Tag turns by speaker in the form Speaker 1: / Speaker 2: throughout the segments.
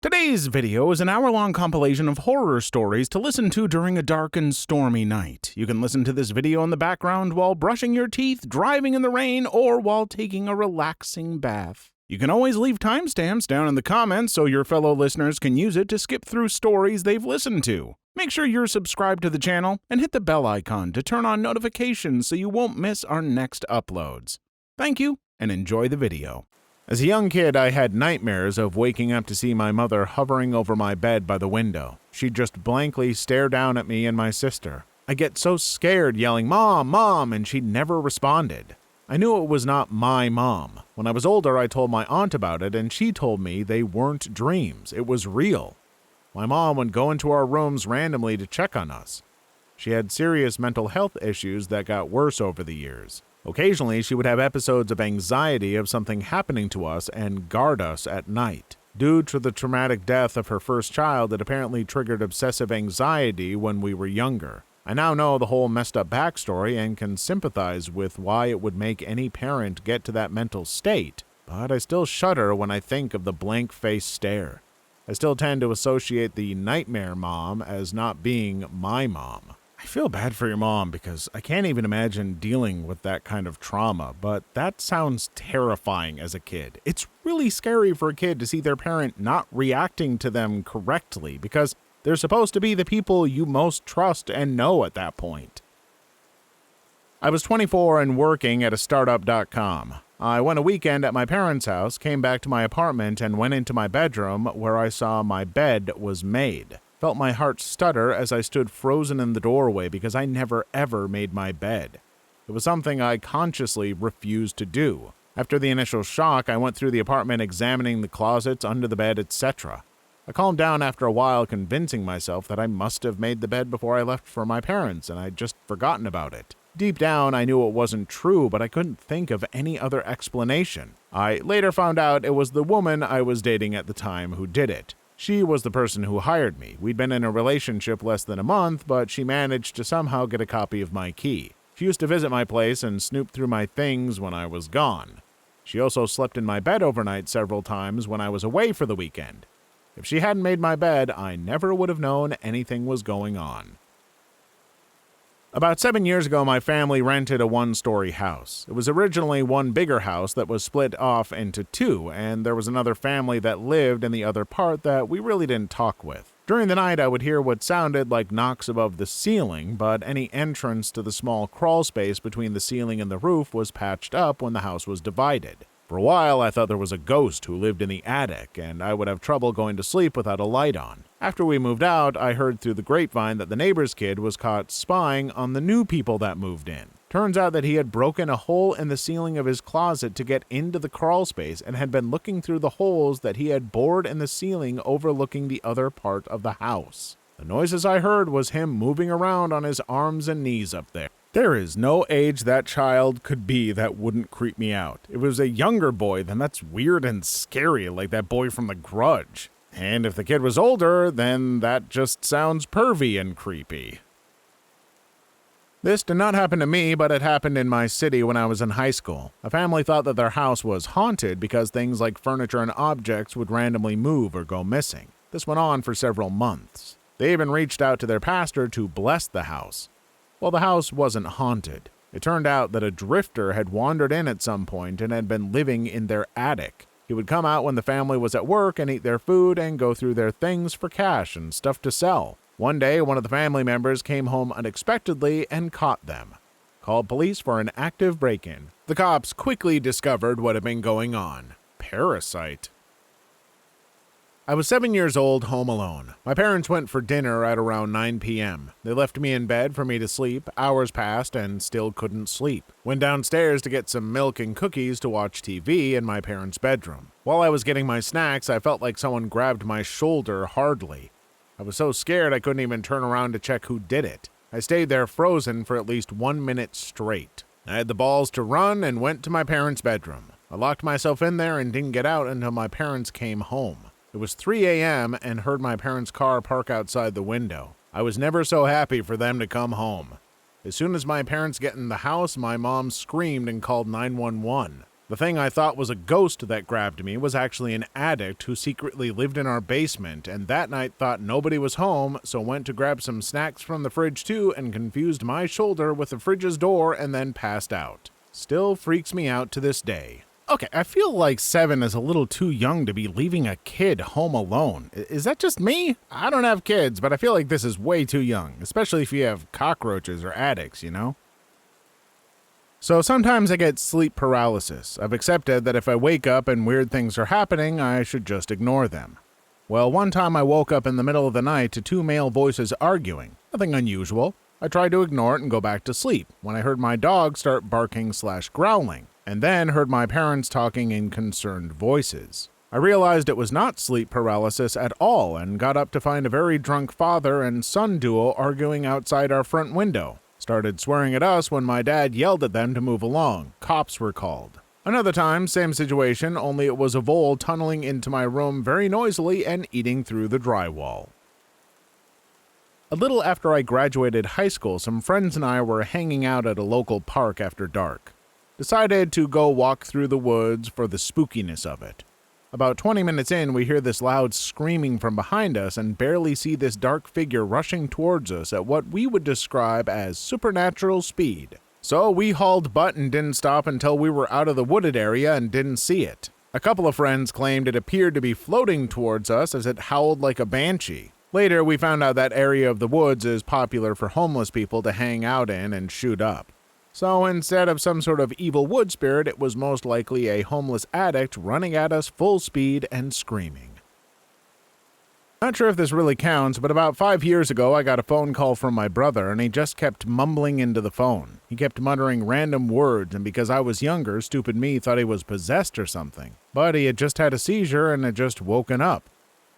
Speaker 1: Today's video is an hour-long compilation of horror stories to listen to during a dark and stormy night. You can listen to this video in the background while brushing your teeth, driving in the rain, or while taking a relaxing bath. You can always leave timestamps down in the comments so your fellow listeners can use it to skip through stories they've listened to. Make sure you're subscribed to the channel and hit the bell icon to turn on notifications so you won't miss our next uploads. Thank you, and enjoy the video. As a young kid, I had nightmares of waking up to see my mother hovering over my bed by the window. She'd just blankly stare down at me and my sister. I'd get so scared, yelling, "Mom, Mom," and she'd never responded. I knew it was not my mom. When I was older, I told my aunt about it, and she told me they weren't dreams. It was real. My mom would go into our rooms randomly to check on us. She had serious mental health issues that got worse over the years. Occasionally, she would have episodes of anxiety of something happening to us and guard us at night. Due to the traumatic death of her first child, it apparently triggered obsessive anxiety when we were younger. I now know the whole messed up backstory and can sympathize with why it would make any parent get to that mental state, but I still shudder when I think of the blank-faced stare. I still tend to associate the nightmare mom as not being my mom. I feel bad for your mom because I can't even imagine dealing with that kind of trauma, but that sounds terrifying as a kid. It's really scary for a kid to see their parent not reacting to them correctly because they're supposed to be the people you most trust and know at that point. I was 24 and working at a startup.com. I went a weekend at my parents' house, came back to my apartment, and went into my bedroom where I saw my bed was made. Felt my heart stutter as I stood frozen in the doorway because I never ever made my bed. It was something I consciously refused to do. After the initial shock, I went through the apartment examining the closets, under the bed, etc. I calmed down after a while, convincing myself that I must have made the bed before I left for my parents and I'd just forgotten about it. Deep down, I knew it wasn't true, but I couldn't think of any other explanation. I later found out it was the woman I was dating at the time who did it. She was the person who hired me. We'd been in a relationship less than a month, but she managed to somehow get a copy of my key. She used to visit my place and snoop through my things when I was gone. She also slept in my bed overnight several times when I was away for the weekend. If she hadn't made my bed, I never would have known anything was going on. About 7 years ago, my family rented a one-story house. It was originally one bigger house that was split off into two, and there was another family that lived in the other part that we really didn't talk with. During the night, I would hear what sounded like knocks above the ceiling, but any entrance to the small crawl space between the ceiling and the roof was patched up when the house was divided. For a while, I thought there was a ghost who lived in the attic, and I would have trouble going to sleep without a light on. After we moved out, I heard through the grapevine that the neighbor's kid was caught spying on the new people that moved in. Turns out that he had broken a hole in the ceiling of his closet to get into the crawl space and had been looking through the holes that he had bored in the ceiling overlooking the other part of the house. The noises I heard was him moving around on his arms and knees up there. There is no age that child could be that wouldn't creep me out. If it was a younger boy, then that's weird and scary, like that boy from The Grudge. And if the kid was older, then that just sounds pervy and creepy. This did not happen to me, but it happened in my city when I was in high school. A family thought that their house was haunted because things like furniture and objects would randomly move or go missing. This went on for several months. They even reached out to their pastor to bless the house. Well, the house wasn't haunted. It turned out that a drifter had wandered in at some point and had been living in their attic. He would come out when the family was at work and eat their food and go through their things for cash and stuff to sell. One day, one of the family members came home unexpectedly and caught them. Called police for an active break-in. The cops quickly discovered what had been going on. Parasite. I was 7 years old, home alone. My parents went for dinner at around 9 p.m. They left me in bed for me to sleep. Hours passed and still couldn't sleep. Went downstairs to get some milk and cookies to watch TV in my parents' bedroom. While I was getting my snacks, I felt like someone grabbed my shoulder hardly. I was so scared I couldn't even turn around to check who did it. I stayed there frozen for at least 1 minute straight. I had the balls to run and went to my parents' bedroom. I locked myself in there and didn't get out until my parents came home. It was 3 a.m. and heard my parents' car park outside the window. I was never so happy for them to come home. As soon as my parents get in the house, my mom screamed and called 911. The thing I thought was a ghost that grabbed me was actually an addict who secretly lived in our basement, and that night thought nobody was home, so went to grab some snacks from the fridge too and confused my shoulder with the fridge's door and then passed out. Still freaks me out to this day. Okay, I feel like 7 is a little too young to be leaving a kid home alone. Is that just me? I don't have kids, but I feel like this is way too young, especially if you have cockroaches or addicts, you know? So sometimes I get sleep paralysis. I've accepted that if I wake up and weird things are happening, I should just ignore them. Well, one time I woke up in the middle of the night to 2 male voices arguing. Nothing unusual. I tried to ignore it and go back to sleep when I heard my dog start barking/growling, and then heard my parents talking in concerned voices. I realized it was not sleep paralysis at all and got up to find a very drunk father and son duo arguing outside our front window. Started swearing at us when my dad yelled at them to move along. Cops were called. Another time, same situation, only it was a vole tunneling into my room very noisily and eating through the drywall. A little after I graduated high school, some friends and I were hanging out at a local park after dark. Decided to go walk through the woods for the spookiness of it. About 20 minutes in, we hear this loud screaming from behind us and barely see this dark figure rushing towards us at what we would describe as supernatural speed. So we hauled butt and didn't stop until we were out of the wooded area and didn't see it. A couple of friends claimed it appeared to be floating towards us as it howled like a banshee. Later, we found out that area of the woods is popular for homeless people to hang out in and shoot up. So instead of some sort of evil wood spirit, it was most likely a homeless addict running at us full speed and screaming. Not sure if this really counts, but about 5 years ago I got a phone call from my brother and he just kept mumbling into the phone. He kept muttering random words, and because I was younger, stupid me thought he was possessed or something. But he had just had a seizure and had just woken up.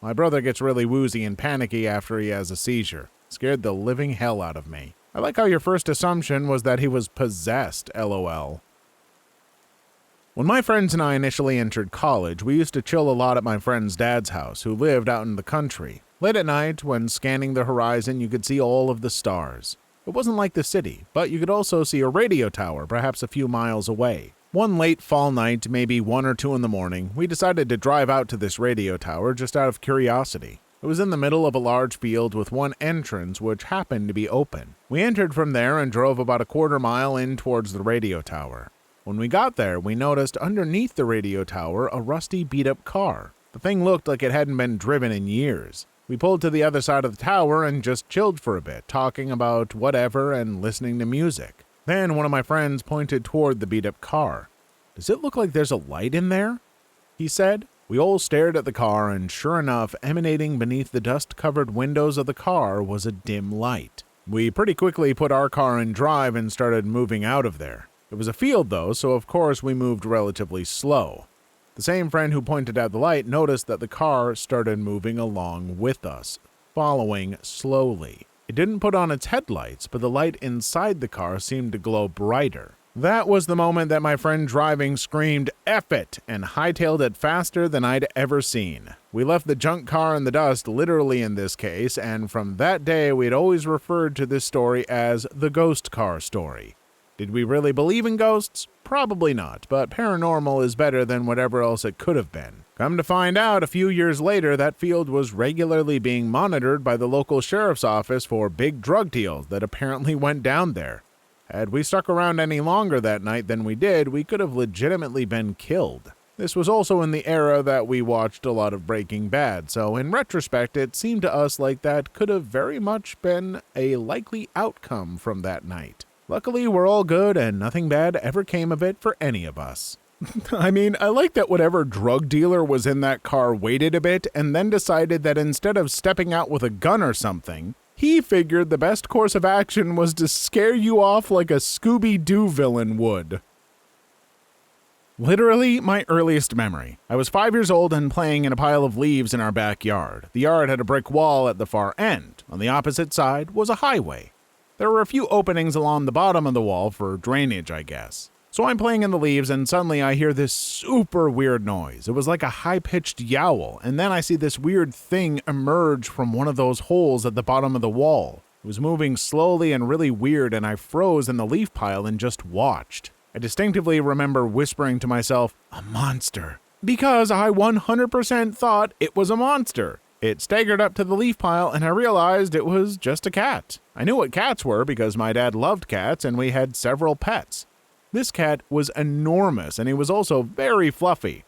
Speaker 1: My brother gets really woozy and panicky after he has a seizure. Scared the living hell out of me. I like how your first assumption was that he was possessed, LOL. When my friends and I initially entered college, we used to chill a lot at my friend's dad's house, who lived out in the country. Late at night, when scanning the horizon, you could see all of the stars. It wasn't like the city, but you could also see a radio tower, perhaps a few miles away. One late fall night, maybe 1 or 2 in the morning, we decided to drive out to this radio tower just out of curiosity. It was in the middle of a large field with one entrance which happened to be open. We entered from there and drove about a quarter mile in towards the radio tower. When we got there, we noticed underneath the radio tower a rusty beat-up car. The thing looked like it hadn't been driven in years. We pulled to the other side of the tower and just chilled for a bit, talking about whatever and listening to music. Then one of my friends pointed toward the beat-up car. "Does it look like there's a light in there?" he said. We all stared at the car, and sure enough, emanating beneath the dust-covered windows of the car was a dim light. We pretty quickly put our car in drive and started moving out of there. It was a field though, so of course we moved relatively slow. The same friend who pointed out the light noticed that the car started moving along with us, following slowly. It didn't put on its headlights, but the light inside the car seemed to glow brighter. That was the moment that my friend driving screamed, "F it!" and hightailed it faster than I'd ever seen. We left the junk car in the dust, literally in this case, and from that day we'd always referred to this story as the ghost car story. Did we really believe in ghosts? Probably not, but paranormal is better than whatever else it could have been. Come to find out, a few years later, that field was regularly being monitored by the local sheriff's office for big drug deals that apparently went down there. Had we stuck around any longer that night than we did, we could have legitimately been killed. This was also in the era that we watched a lot of Breaking Bad, so in retrospect, it seemed to us like that could have very much been a likely outcome from that night. Luckily, we're all good and nothing bad ever came of it for any of us. I mean, I like that whatever drug dealer was in that car waited a bit and then decided that instead of stepping out with a gun or something, he figured the best course of action was to scare you off like a Scooby-Doo villain would. Literally, my earliest memory. I was 5 years old and playing in a pile of leaves in our backyard. The yard had a brick wall at the far end. On the opposite side was a highway. There were a few openings along the bottom of the wall for drainage, I guess. So I'm playing in the leaves and suddenly I hear this super weird noise. It was like a high-pitched yowl, and then I see this weird thing emerge from one of those holes at the bottom of the wall. It was moving slowly and really weird, and I froze in the leaf pile and just watched. I distinctively remember whispering to myself, "A monster," because I 100% thought it was a monster. It staggered up to the leaf pile and I realized it was just a cat. I knew what cats were because my dad loved cats and we had several pets. This cat was enormous and he was also very fluffy.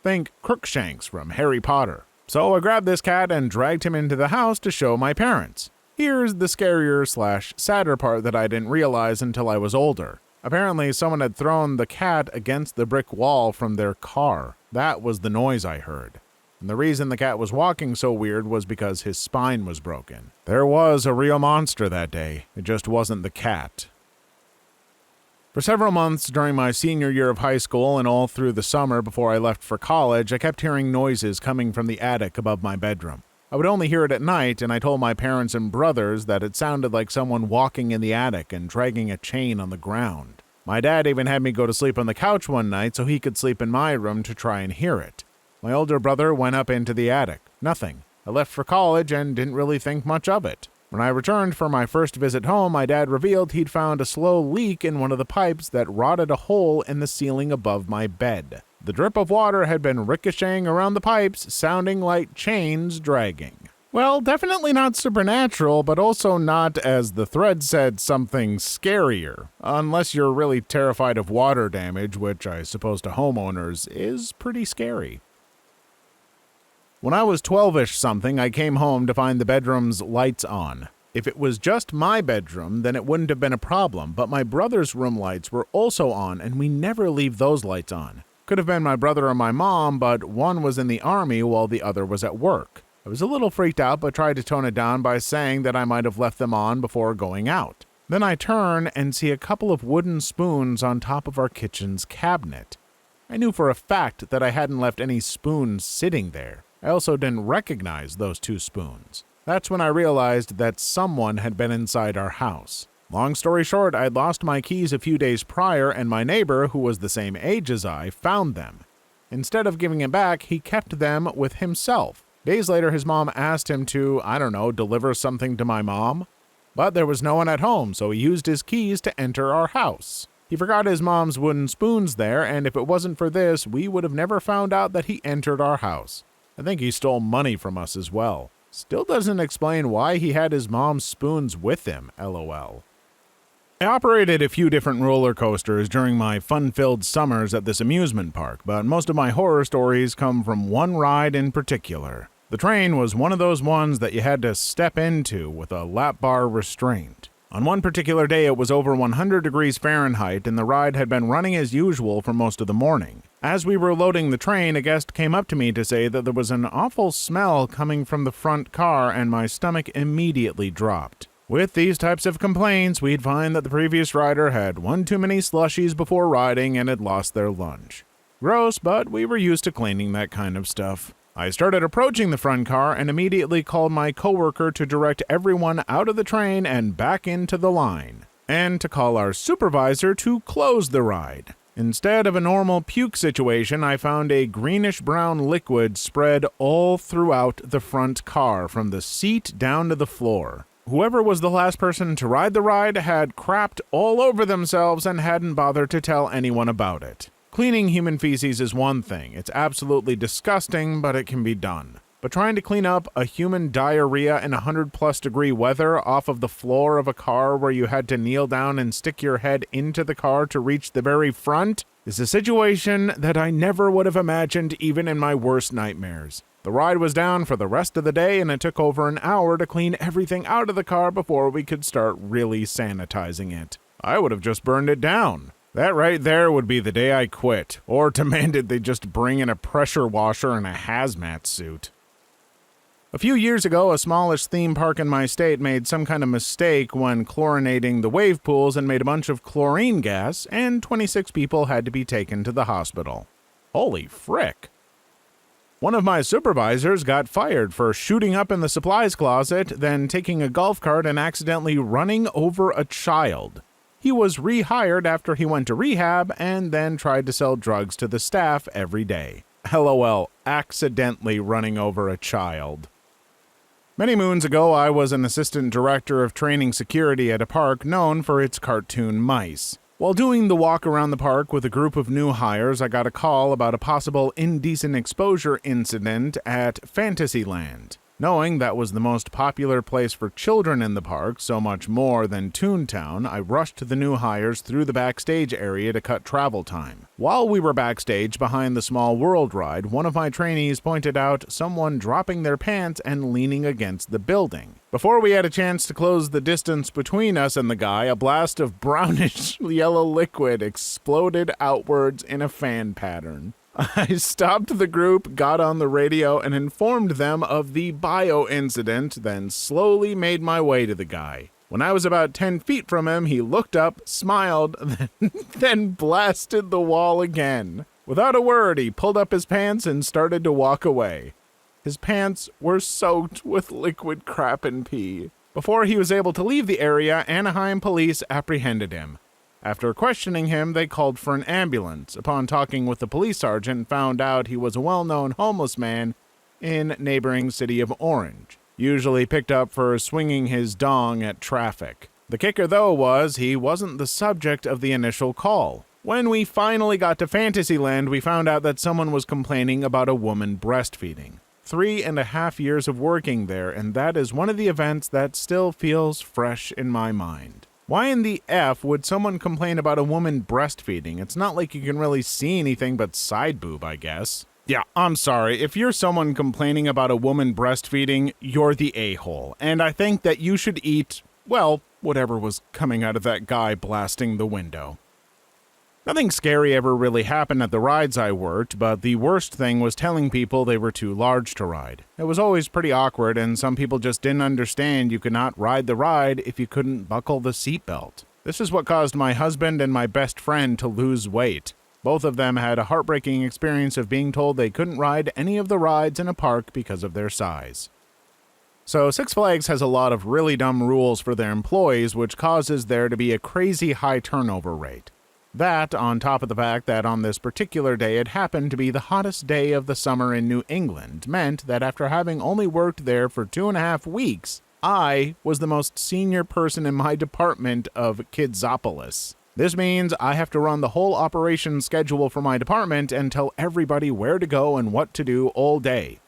Speaker 1: Think Crookshanks from Harry Potter. So I grabbed this cat and dragged him into the house to show my parents. Here's the scarier/sadder part that I didn't realize until I was older. Apparently, someone had thrown the cat against the brick wall from their car. That was the noise I heard. And the reason the cat was walking so weird was because his spine was broken. There was a real monster that day. It just wasn't the cat. For several months during my senior year of high school and all through the summer before I left for college, I kept hearing noises coming from the attic above my bedroom. I would only hear it at night, and I told my parents and brothers that it sounded like someone walking in the attic and dragging a chain on the ground. My dad even had me go to sleep on the couch one night so he could sleep in my room to try and hear it. My older brother went up into the attic. Nothing. I left for college and didn't really think much of it. When I returned for my first visit home, my dad revealed he'd found a slow leak in one of the pipes that rotted a hole in the ceiling above my bed. The drip of water had been ricocheting around the pipes, sounding like chains dragging. Well, definitely not supernatural, but also not, as the thread said, something scarier. Unless you're really terrified of water damage, which I suppose to homeowners is pretty scary. When I was 12-ish something, I came home to find the bedroom's lights on. If it was just my bedroom, then it wouldn't have been a problem, but my brother's room lights were also on, and we never leave those lights on. Could have been my brother or my mom, but one was in the army while the other was at work. I was a little freaked out, but tried to tone it down by saying that I might have left them on before going out. Then I turn and see a couple of wooden spoons on top of our kitchen's cabinet. I knew for a fact that I hadn't left any spoons sitting there. I also didn't recognize those two spoons. That's when I realized that someone had been inside our house. Long story short, I'd lost my keys a few days prior, and my neighbor, who was the same age as I, found them. Instead of giving them back, he kept them with himself. Days later, his mom asked him to, deliver something to my mom. But there was no one at home, so he used his keys to enter our house. He forgot his mom's wooden spoons there, and if it wasn't for this, we would have never found out that he entered our house. I think he stole money from us as well. Still doesn't explain why he had his mom's spoons with him, LOL. I operated a few different roller coasters during my fun-filled summers at this amusement park, but most of my horror stories come from one ride in particular. The train was one of those ones that you had to step into with a lap bar restraint. On one particular day, it was over 100 degrees Fahrenheit, and the ride had been running as usual for most of the morning. As we were loading the train, a guest came up to me to say that there was an awful smell coming from the front car, and my stomach immediately dropped. With these types of complaints, we'd find that the previous rider had one too many slushies before riding and had lost their lunch. Gross, but we were used to cleaning that kind of stuff. I started approaching the front car and immediately called my coworker to direct everyone out of the train and back into the line, and to call our supervisor to close the ride. Instead of a normal puke situation, I found a greenish-brown liquid spread all throughout the front car, from the seat down to the floor. Whoever was the last person to ride the ride had crapped all over themselves and hadn't bothered to tell anyone about it. Cleaning human feces is one thing. It's absolutely disgusting, but it can be done. But trying to clean up a human diarrhea in 100+ degree weather off of the floor of a car where you had to kneel down and stick your head into the car to reach the very front is a situation that I never would have imagined even in my worst nightmares. The ride was down for the rest of the day, and it took over an hour to clean everything out of the car before we could start really sanitizing it. I would have just burned it down. That right there would be the day I quit, or demanded they just bring in a pressure washer and a hazmat suit. A few years ago, a smallish theme park in my state made some kind of mistake when chlorinating the wave pools and made a bunch of chlorine gas, and 26 people had to be taken to the hospital. Holy frick. One of my supervisors got fired for shooting up in the supplies closet, then taking a golf cart and accidentally running over a child. He was rehired after he went to rehab and then tried to sell drugs to the staff every day. LOL, accidentally running over a child. Many moons ago, I was an assistant director of training security at a park known for its cartoon mice. While doing the walk around the park with a group of new hires, I got a call about a possible indecent exposure incident at Fantasyland. Knowing that was the most popular place for children in the park, so much more than Toontown, I rushed the new hires through the backstage area to cut travel time. While we were backstage behind the Small World ride, one of my trainees pointed out someone dropping their pants and leaning against the building. Before we had a chance to close the distance between us and the guy, a blast of brownish yellow liquid exploded outwards in a fan pattern. I stopped the group, got on the radio, and informed them of the bio incident, then slowly made my way to the guy. When I was about 10 feet from him, he looked up, smiled, then blasted the wall again. Without a word, he pulled up his pants and started to walk away. His pants were soaked with liquid crap and pee. Before he was able to leave the area, Anaheim police apprehended him. After questioning him, they called for an ambulance. Upon talking with the police sergeant, found out he was a well-known homeless man in neighboring city of Orange, usually picked up for swinging his dong at traffic. The kicker, though, was he wasn't the subject of the initial call. When we finally got to Fantasyland, we found out that someone was complaining about a woman breastfeeding. 3.5 years of working there, and that is one of the events that still feels fresh in my mind. Why in the F would someone complain about a woman breastfeeding? It's not like you can really see anything but side boob, I guess. Yeah, I'm sorry. If you're someone complaining about a woman breastfeeding, you're the a-hole. And I think that you should eat, well, whatever was coming out of that guy blasting the window. Nothing scary ever really happened at the rides I worked, but the worst thing was telling people they were too large to ride. It was always pretty awkward, and some people just didn't understand you could not ride the ride if you couldn't buckle the seatbelt. This is what caused my husband and my best friend to lose weight. Both of them had a heartbreaking experience of being told they couldn't ride any of the rides in a park because of their size. So Six Flags has a lot of really dumb rules for their employees, which causes there to be a crazy high turnover rate. That, on top of the fact that on this particular day it happened to be the hottest day of the summer in New England, meant that after having only worked there for 2.5 weeks, I was the most senior person in my department of Kidsopolis. This means I have to run the whole operation schedule for my department and tell everybody where to go and what to do all day.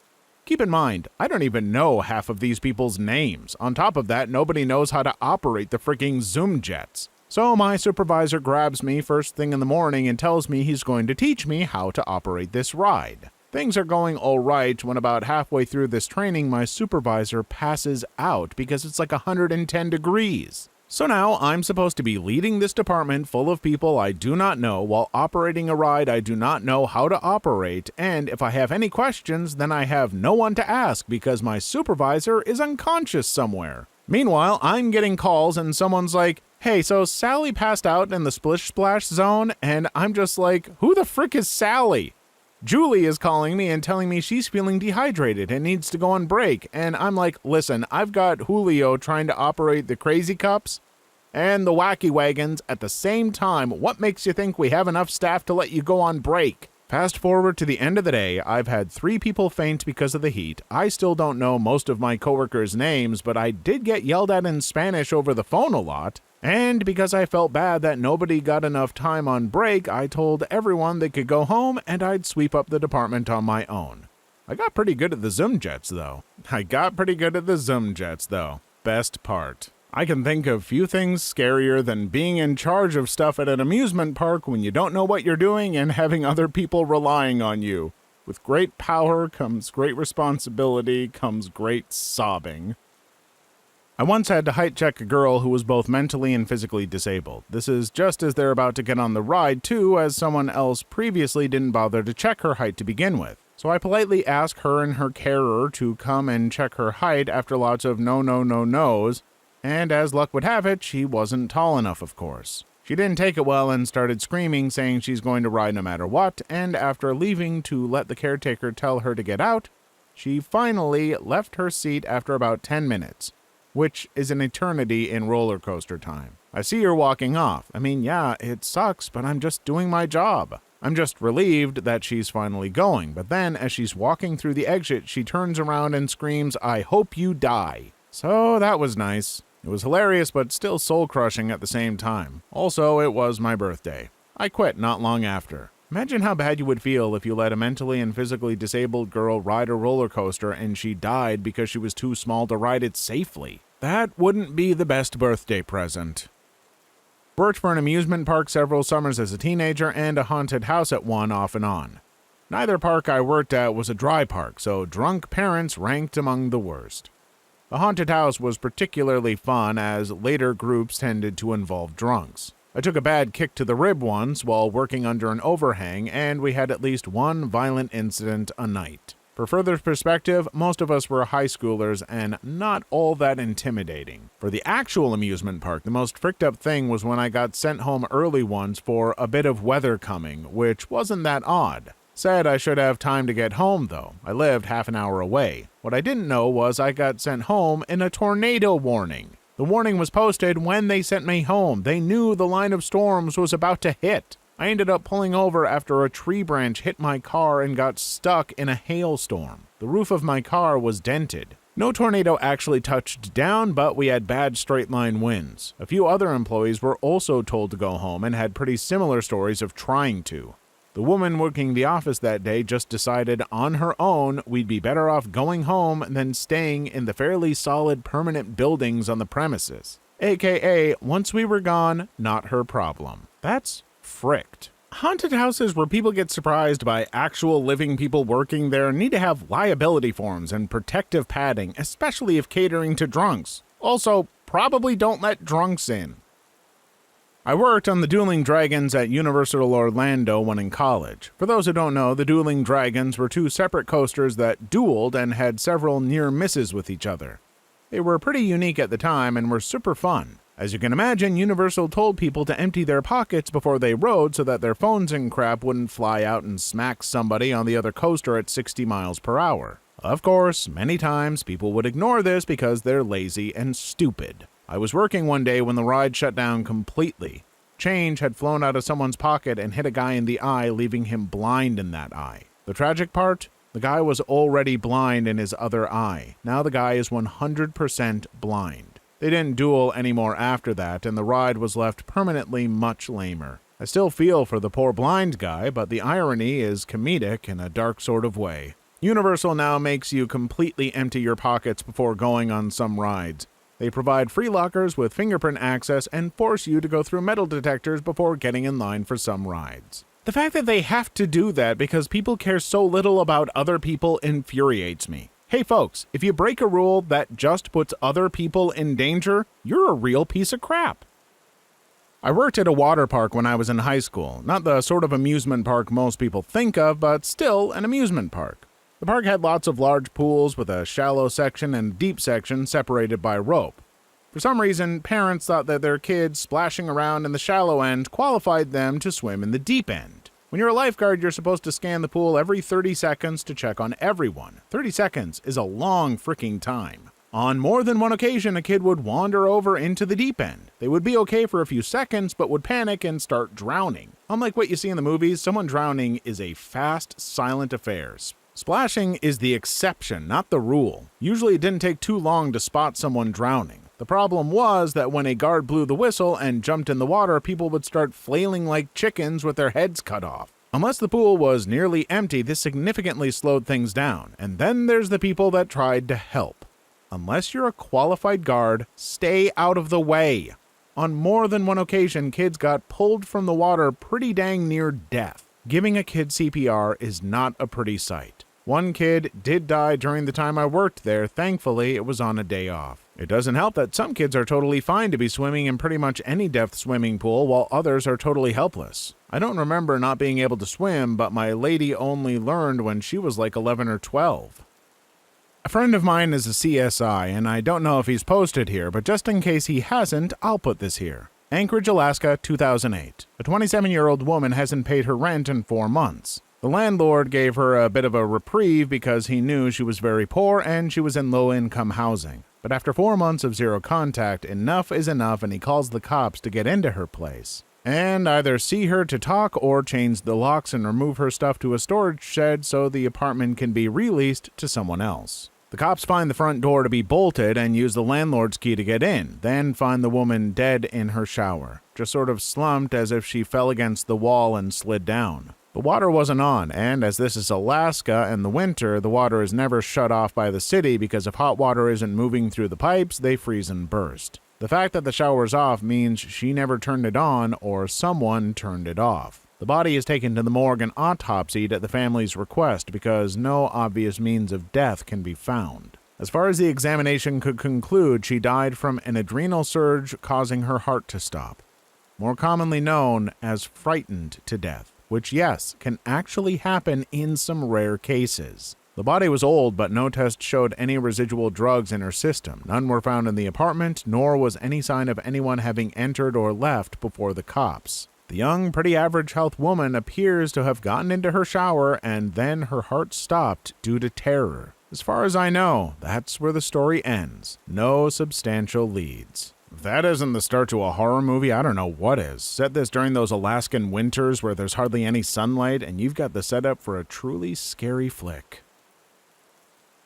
Speaker 1: Keep in mind, I don't even know half of these people's names. On top of that, nobody knows how to operate the freaking Zoom jets. So my supervisor grabs me first thing in the morning and tells me he's going to teach me how to operate this ride. Things are going all right when about halfway through this training, my supervisor passes out because it's like 110 degrees. So now I'm supposed to be leading this department full of people I do not know while operating a ride I do not know how to operate, and if I have any questions, then I have no one to ask because my supervisor is unconscious somewhere. Meanwhile, I'm getting calls and someone's like, "Hey, so Sally passed out in the splish splash zone," and I'm just like, who the frick is Sally? Julie is calling me and telling me she's feeling dehydrated and needs to go on break, and I'm like, listen, I've got Julio trying to operate the crazy cups and the wacky wagons at the same time. What makes you think we have enough staff to let you go on break? Fast forward to the end of the day, I've had 3 people faint because of the heat. I still don't know most of my coworkers' names, but I did get yelled at in Spanish over the phone a lot. And because I felt bad that nobody got enough time on break, I told everyone they could go home and I'd sweep up the department on my own. I got pretty good at the Zoom jets, though. Best part. I can think of few things scarier than being in charge of stuff at an amusement park when you don't know what you're doing and having other people relying on you. With great power comes great responsibility, comes great sobbing. I once had to height check a girl who was both mentally and physically disabled. This is just as they're about to get on the ride too, as someone else previously didn't bother to check her height to begin with. So I politely asked her and her carer to come and check her height after lots of no's, and as luck would have it, she wasn't tall enough, of course. She didn't take it well and started screaming, saying she's going to ride no matter what, and after leaving to let the caretaker tell her to get out, she finally left her seat after about 10 minutes, which is an eternity in roller coaster time. I see her walking off. I mean, yeah, it sucks, but I'm just doing my job. I'm just relieved that she's finally going, but then as she's walking through the exit, she turns around and screams, "I hope you die." So that was nice. It was hilarious but still soul-crushing at the same time. Also, it was my birthday. I quit not long after. Imagine how bad you would feel if you let a mentally and physically disabled girl ride a roller coaster and she died because she was too small to ride it safely. That wouldn't be the best birthday present. Birchburn amusement park several summers as a teenager and a haunted house at one off and on. Neither park I worked at was a dry park, so drunk parents ranked among the worst. The haunted house was particularly fun as later groups tended to involve drunks. I took a bad kick to the rib once while working under an overhang, and we had at least one violent incident a night. For further perspective, most of us were high schoolers and not all that intimidating. For the actual amusement park, the most fricked up thing was when I got sent home early once for a bit of weather coming, which wasn't that odd. Said I should have time to get home though. I lived half an hour away. What I didn't know was I got sent home in a tornado warning. The warning was posted when they sent me home. They knew the line of storms was about to hit. I ended up pulling over after a tree branch hit my car and got stuck in a hailstorm. The roof of my car was dented. No tornado actually touched down, but we had bad straight-line winds. A few other employees were also told to go home and had pretty similar stories of trying to. The woman working the office that day just decided on her own we'd be better off going home than staying in the fairly solid permanent buildings on the premises. AKA, once we were gone, not her problem. That's fricked. Haunted houses where people get surprised by actual living people working there need to have liability forms and protective padding, especially if catering to drunks. Also, probably don't let drunks in. I worked on the Dueling Dragons at Universal Orlando when in college. For those who don't know, the Dueling Dragons were two separate coasters that dueled and had several near misses with each other. They were pretty unique at the time and were super fun. As you can imagine, Universal told people to empty their pockets before they rode so that their phones and crap wouldn't fly out and smack somebody on the other coaster at 60 miles per hour. Of course, many times people would ignore this because they're lazy and stupid. I was working one day when the ride shut down completely. Change had flown out of someone's pocket and hit a guy in the eye, leaving him blind in that eye. The tragic part? The guy was already blind in his other eye. Now the guy is 100% blind. They didn't duel anymore after that, and the ride was left permanently much lamer. I still feel for the poor blind guy, but the irony is comedic in a dark sort of way. Universal now makes you completely empty your pockets before going on some rides. They provide free lockers with fingerprint access and force you to go through metal detectors before getting in line for some rides. The fact that they have to do that because people care so little about other people infuriates me. Hey folks, if you break a rule that just puts other people in danger, you're a real piece of crap. I worked at a water park when I was in high school. Not the sort of amusement park most people think of, but still an amusement park. The park had lots of large pools with a shallow section and deep section separated by rope. For some reason, parents thought that their kids splashing around in the shallow end qualified them to swim in the deep end. When you're a lifeguard, you're supposed to scan the pool every 30 seconds to check on everyone. 30 seconds is a long freaking time. On more than one occasion, a kid would wander over into the deep end. They would be okay for a few seconds, but would panic and start drowning. Unlike what you see in the movies, someone drowning is a fast, silent affair. Splashing is the exception, not the rule. Usually it didn't take too long to spot someone drowning. The problem was that when a guard blew the whistle and jumped in the water, people would start flailing like chickens with their heads cut off. Unless the pool was nearly empty, this significantly slowed things down. And then there's the people that tried to help. Unless you're a qualified guard, stay out of the way. On more than one occasion, kids got pulled from the water pretty dang near death. Giving a kid CPR is not a pretty sight. One kid did die during the time I worked there. Thankfully, it was on a day off. It doesn't help that some kids are totally fine to be swimming in pretty much any depth swimming pool, while others are totally helpless. I don't remember not being able to swim, but my lady only learned when she was like 11 or 12. A friend of mine is a CSI, and I don't know if he's posted here, but just in case he hasn't, I'll put this here. Anchorage, Alaska, 2008. A 27-year-old woman hasn't paid her rent in 4 months. The landlord gave her a bit of a reprieve because he knew she was very poor and she was in low-income housing. But after 4 months of zero contact, enough is enough, and he calls the cops to get into her place and either see her to talk or change the locks and remove her stuff to a storage shed so the apartment can be released to someone else. The cops find the front door to be bolted and use the landlord's key to get in, then find the woman dead in her shower, just sort of slumped as if she fell against the wall and slid down. The water wasn't on, and as this is Alaska and the winter, the water is never shut off by the city because if hot water isn't moving through the pipes, they freeze and burst. The fact that the shower's off means she never turned it on or someone turned it off. The body is taken to the morgue and autopsied at the family's request because no obvious means of death can be found. As far as the examination could conclude, she died from an adrenal surge causing her heart to stop, more commonly known as frightened to death, which, yes, can actually happen in some rare cases. The body was old, but no test showed any residual drugs in her system. None were found in the apartment, nor was any sign of anyone having entered or left before the cops. The young, pretty average health woman appears to have gotten into her shower and then her heart stopped due to terror. As far as I know, that's where the story ends. No substantial leads. If that isn't the start to a horror movie, I don't know what is. Set this during those Alaskan winters where there's hardly any sunlight and you've got the setup for a truly scary flick.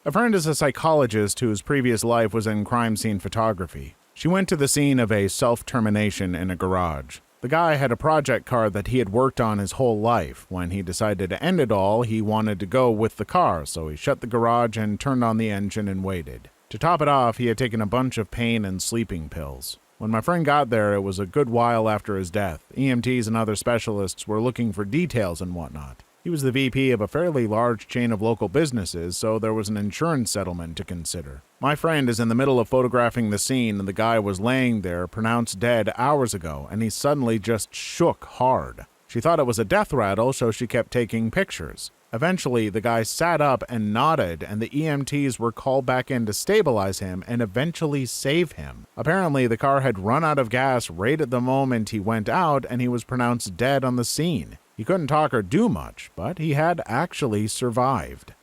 Speaker 1: A friend is a psychologist whose previous life was in crime scene photography. She went to the scene of a self-termination in a garage. The guy had a project car that he had worked on his whole life. When he decided to end it all, he wanted to go with the car, so he shut the garage and turned on the engine and waited. To top it off, he had taken a bunch of pain and sleeping pills. When my friend got there, it was a good while after his death. EMTs and other specialists were looking for details and whatnot. He was the VP of a fairly large chain of local businesses, so there was an insurance settlement to consider. My friend is in the middle of photographing the scene and the guy was laying there, pronounced dead hours ago, and he suddenly just shook hard. She thought it was a death rattle, so she kept taking pictures. Eventually, the guy sat up and nodded, and the EMTs were called back in to stabilize him and eventually save him. Apparently, the car had run out of gas right at the moment he went out, and he was pronounced dead on the scene. He couldn't talk or do much, but he had actually survived.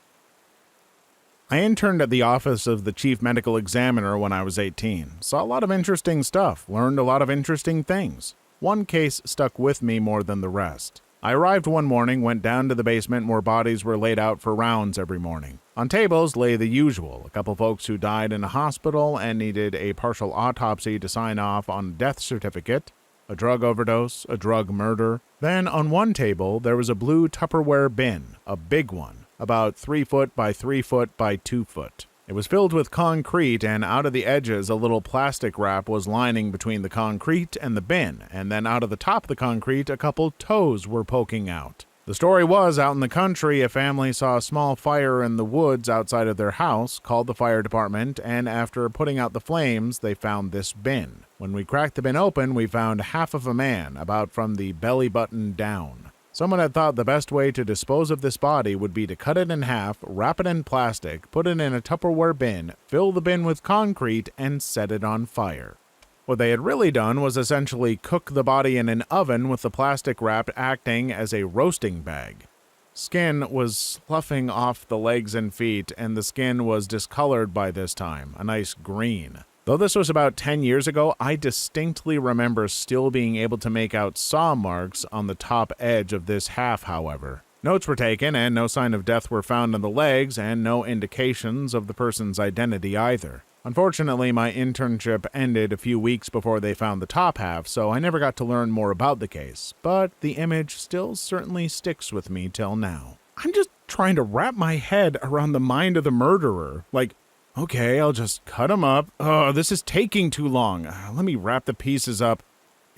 Speaker 1: I interned at the office of the chief medical examiner when I was 18. Saw a lot of interesting stuff, learned a lot of interesting things. One case stuck with me more than the rest. I arrived one morning, went down to the basement where bodies were laid out for rounds every morning. On tables lay the usual, a couple folks who died in a hospital and needed a partial autopsy to sign off on a death certificate, a drug overdose, a drug murder. Then on one table, there was a blue Tupperware bin, a big one, about 3 foot by 3 foot by 2 foot. It was filled with concrete, and out of the edges a little plastic wrap was lining between the concrete and the bin, and then out of the top of the concrete a couple toes were poking out. The story was, out in the country, a family saw a small fire in the woods outside of their house, called the fire department, and after putting out the flames, they found this bin. When we cracked the bin open, we found half of a man, about from the belly button down. Someone had thought the best way to dispose of this body would be to cut it in half, wrap it in plastic, put it in a Tupperware bin, fill the bin with concrete, and set it on fire. What they had really done was essentially cook the body in an oven with the plastic wrap acting as a roasting bag. Skin was sloughing off the legs and feet, and the skin was discolored by this time, a nice green. Though this was about 10 years ago, I distinctly remember still being able to make out saw marks on the top edge of this half, however. Notes were taken, and no sign of death were found on the legs, and no indications of the person's identity either. Unfortunately, my internship ended a few weeks before they found the top half, so I never got to learn more about the case, but the image still certainly sticks with me till now. I'm just trying to wrap my head around the mind of the murderer. Like, okay, I'll just cut him up. Oh, this is taking too long. Let me wrap the pieces up.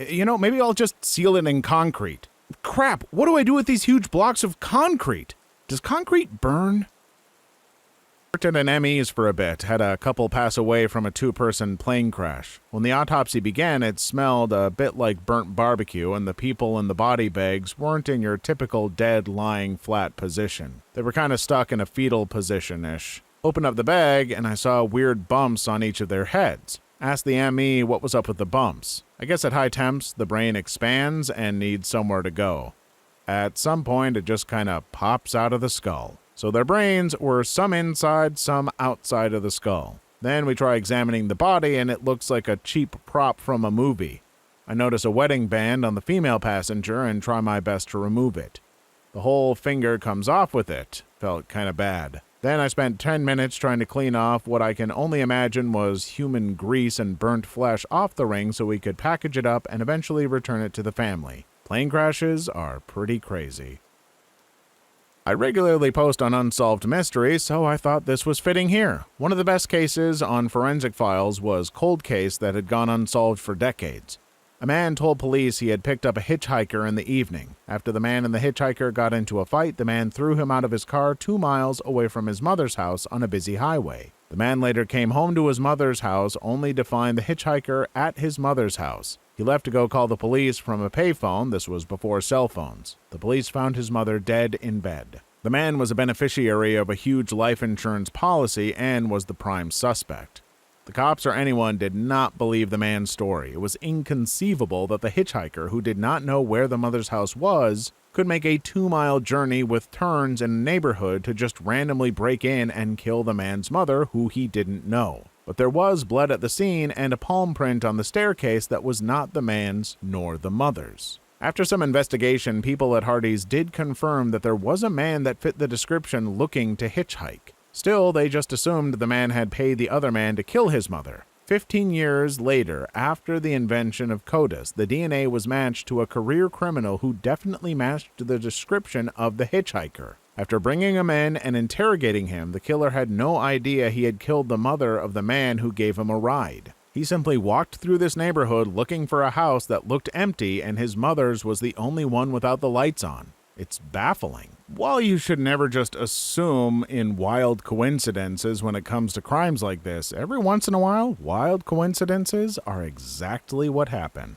Speaker 1: Maybe I'll just seal it in concrete. Crap, what do I do with these huge blocks of concrete? Does concrete burn? Worked at an ME's for a bit, had a couple pass away from a 2-person plane crash. When the autopsy began, it smelled a bit like burnt barbecue, and the people in the body bags weren't in your typical dead, lying flat position. They were kind of stuck in a fetal position-ish. Opened up the bag, and I saw weird bumps on each of their heads. Asked the ME what was up with the bumps. I guess at high temps, the brain expands and needs somewhere to go. At some point, it just kind of pops out of the skull. So their brains were some inside, some outside of the skull. Then we try examining the body, and it looks like a cheap prop from a movie. I notice a wedding band on the female passenger and try my best to remove it. The whole finger comes off with it. Felt kind of bad. Then I spent 10 minutes trying to clean off what I can only imagine was human grease and burnt flesh off the ring so we could package it up and eventually return it to the family. Plane crashes are pretty crazy. I regularly post on Unsolved Mysteries, so I thought this was fitting here. One of the best cases on Forensic Files was Cold Case that had gone unsolved for decades. A man told police he had picked up a hitchhiker in the evening. After the man and the hitchhiker got into a fight, the man threw him out of his car 2 miles away from his mother's house on a busy highway. The man later came home to his mother's house only to find the hitchhiker at his mother's house. He left to go call the police from a payphone. This was before cell phones. The police found his mother dead in bed. The man was a beneficiary of a huge life insurance policy and was the prime suspect. The cops or anyone did not believe the man's story. It was inconceivable that the hitchhiker, who did not know where the mother's house was, could make a 2-mile journey with turns in a neighborhood to just randomly break in and kill the man's mother, who he didn't know. But there was blood at the scene and a palm print on the staircase that was not the man's nor the mother's. After some investigation, people at Hardee's did confirm that there was a man that fit the description looking to hitchhike. Still, they just assumed the man had paid the other man to kill his mother. 15 years later, after the invention of CODIS, the DNA was matched to a career criminal who definitely matched the description of the hitchhiker. After bringing him in and interrogating him, the killer had no idea he had killed the mother of the man who gave him a ride. He simply walked through this neighborhood looking for a house that looked empty, and his mother's was the only one without the lights on. It's baffling. While you should never just assume in wild coincidences when it comes to crimes like this, every once in a while, wild coincidences are exactly what happen.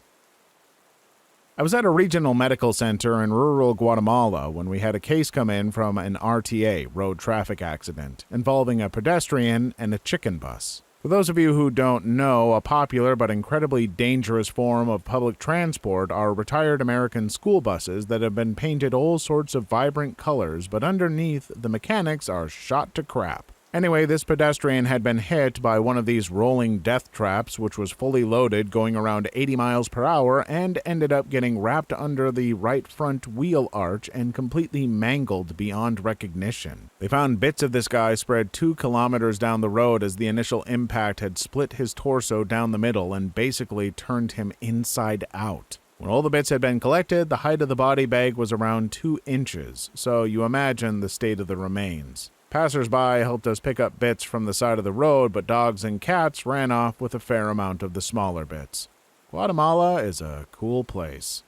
Speaker 1: I was at a regional medical center in rural Guatemala when we had a case come in from an RTA, road traffic accident, involving a pedestrian and a chicken bus. For those of you who don't know, a popular but incredibly dangerous form of public transport are retired American school buses that have been painted all sorts of vibrant colors, but underneath, the mechanics are shot to crap. Anyway, this pedestrian had been hit by one of these rolling death traps, which was fully loaded, going around 80 miles per hour, and ended up getting wrapped under the right front wheel arch and completely mangled beyond recognition. They found bits of this guy spread 2 kilometers down the road as the initial impact had split his torso down the middle and basically turned him inside out. When all the bits had been collected, the height of the body bag was around 2 inches, so you imagine the state of the remains. Passers-by helped us pick up bits from the side of the road, but dogs and cats ran off with a fair amount of the smaller bits. Guatemala is a cool place.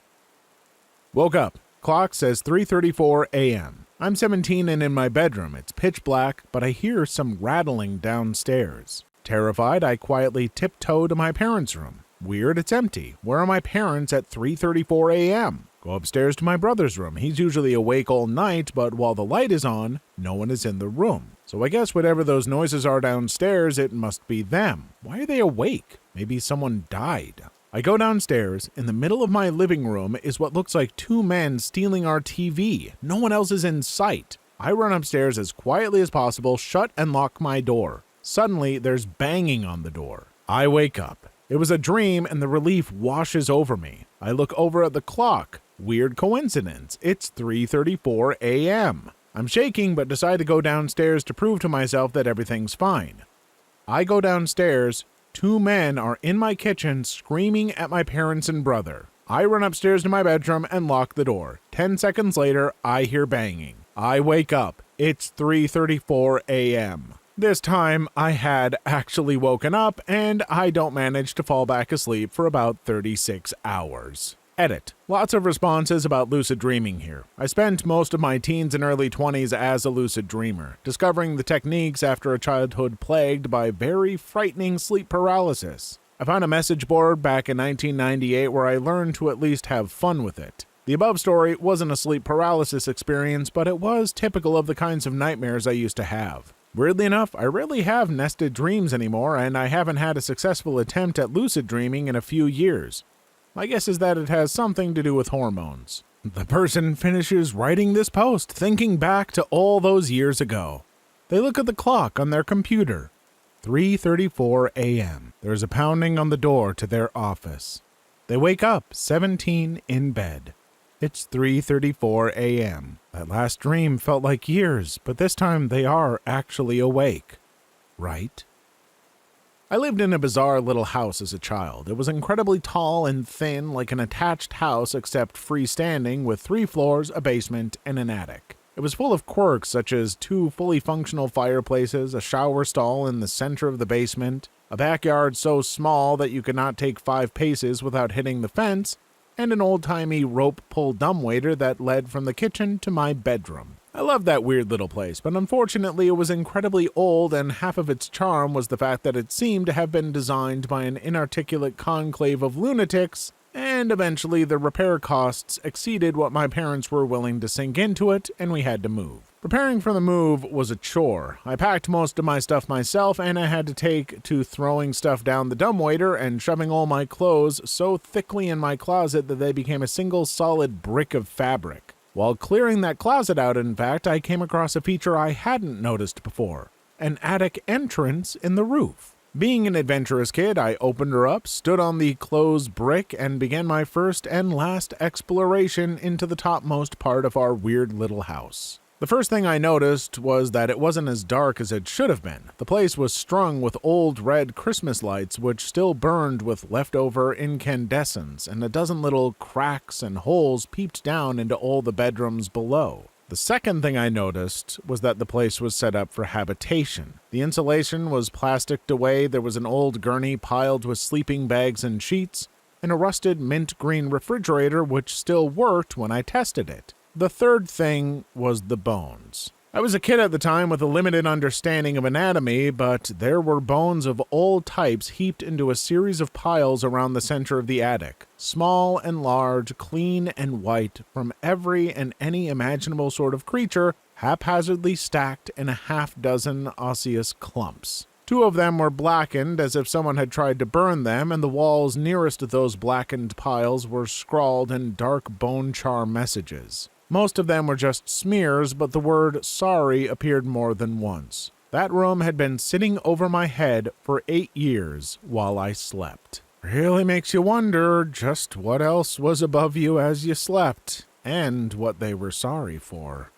Speaker 1: Woke up. Clock says 3:34 a.m. I'm 17 and in my bedroom. It's pitch black, but I hear some rattling downstairs. Terrified, I quietly tiptoe to my parents' room. Weird, it's empty. Where are my parents at 3:34 a.m.? Go upstairs to my brother's room. He's usually awake all night, but while the light is on, no one is in the room. So I guess whatever those noises are downstairs, it must be them. Why are they awake? Maybe someone died. I go downstairs. In the middle of my living room is what looks like 2 men stealing our TV. No one else is in sight. I run upstairs as quietly as possible, shut and lock my door. Suddenly, there's banging on the door. I wake up. It was a dream, and the relief washes over me. I look over at the clock. Weird coincidence. It's 3:34 a.m. I'm shaking, but decide to go downstairs to prove to myself that everything's fine. I go downstairs. 2 men are in my kitchen screaming at my parents and brother. I run upstairs to my bedroom and lock the door. 10 seconds later, I hear banging. I wake up. It's 3:34 a.m. This time, I had actually woken up, and I don't manage to fall back asleep for about 36 hours. Edit. Lots of responses about lucid dreaming here. I spent most of my teens and early 20s as a lucid dreamer, discovering the techniques after a childhood plagued by very frightening sleep paralysis. I found a message board back in 1998 where I learned to at least have fun with it. The above story wasn't a sleep paralysis experience, but it was typical of the kinds of nightmares I used to have. Weirdly enough, I rarely have nested dreams anymore, and I haven't had a successful attempt at lucid dreaming in a few years. My guess is that it has something to do with hormones. The person finishes writing this post thinking back to all those years ago. They look at the clock on their computer. 3:34 a.m. There's a pounding on the door to their office. They wake up, 17, in bed. It's 3:34 a.m. That last dream felt like years, but this time they are actually awake. Right? I lived in a bizarre little house as a child. It was incredibly tall and thin, like an attached house except freestanding, with 3 floors, a basement, and an attic. It was full of quirks such as 2 fully functional fireplaces, a shower stall in the center of the basement, a backyard so small that you could not take 5 paces without hitting the fence, and an old-timey rope-pull dumbwaiter that led from the kitchen to my bedroom. I loved that weird little place, but unfortunately it was incredibly old, and half of its charm was the fact that it seemed to have been designed by an inarticulate conclave of lunatics, and eventually the repair costs exceeded what my parents were willing to sink into it, and we had to move. Preparing for the move was a chore. I packed most of my stuff myself, and I had to take to throwing stuff down the dumbwaiter and shoving all my clothes so thickly in my closet that they became a single solid brick of fabric. While clearing that closet out, in fact, I came across a feature I hadn't noticed before: an attic entrance in the roof. Being an adventurous kid, I opened her up, stood on the closed brick, and began my first and last exploration into the topmost part of our weird little house. The first thing I noticed was that it wasn't as dark as it should have been. The place was strung with old red Christmas lights which still burned with leftover incandescence, and a dozen little cracks and holes peeped down into all the bedrooms below. The second thing I noticed was that the place was set up for habitation. The insulation was plasticed away, there was an old gurney piled with sleeping bags and sheets, and a rusted mint green refrigerator which still worked when I tested it. The third thing was the bones. I was a kid at the time with a limited understanding of anatomy, but there were bones of all types heaped into a series of piles around the center of the attic. Small and large, clean and white, from every and any imaginable sort of creature, haphazardly stacked in a half-dozen osseous clumps. 2 of them were blackened, as if someone had tried to burn them, and the walls nearest to those blackened piles were scrawled in dark bone char messages. Most of them were just smears, but the word sorry appeared more than once. That room had been sitting over my head for 8 years while I slept. Really makes you wonder just what else was above you as you slept, and what they were sorry for.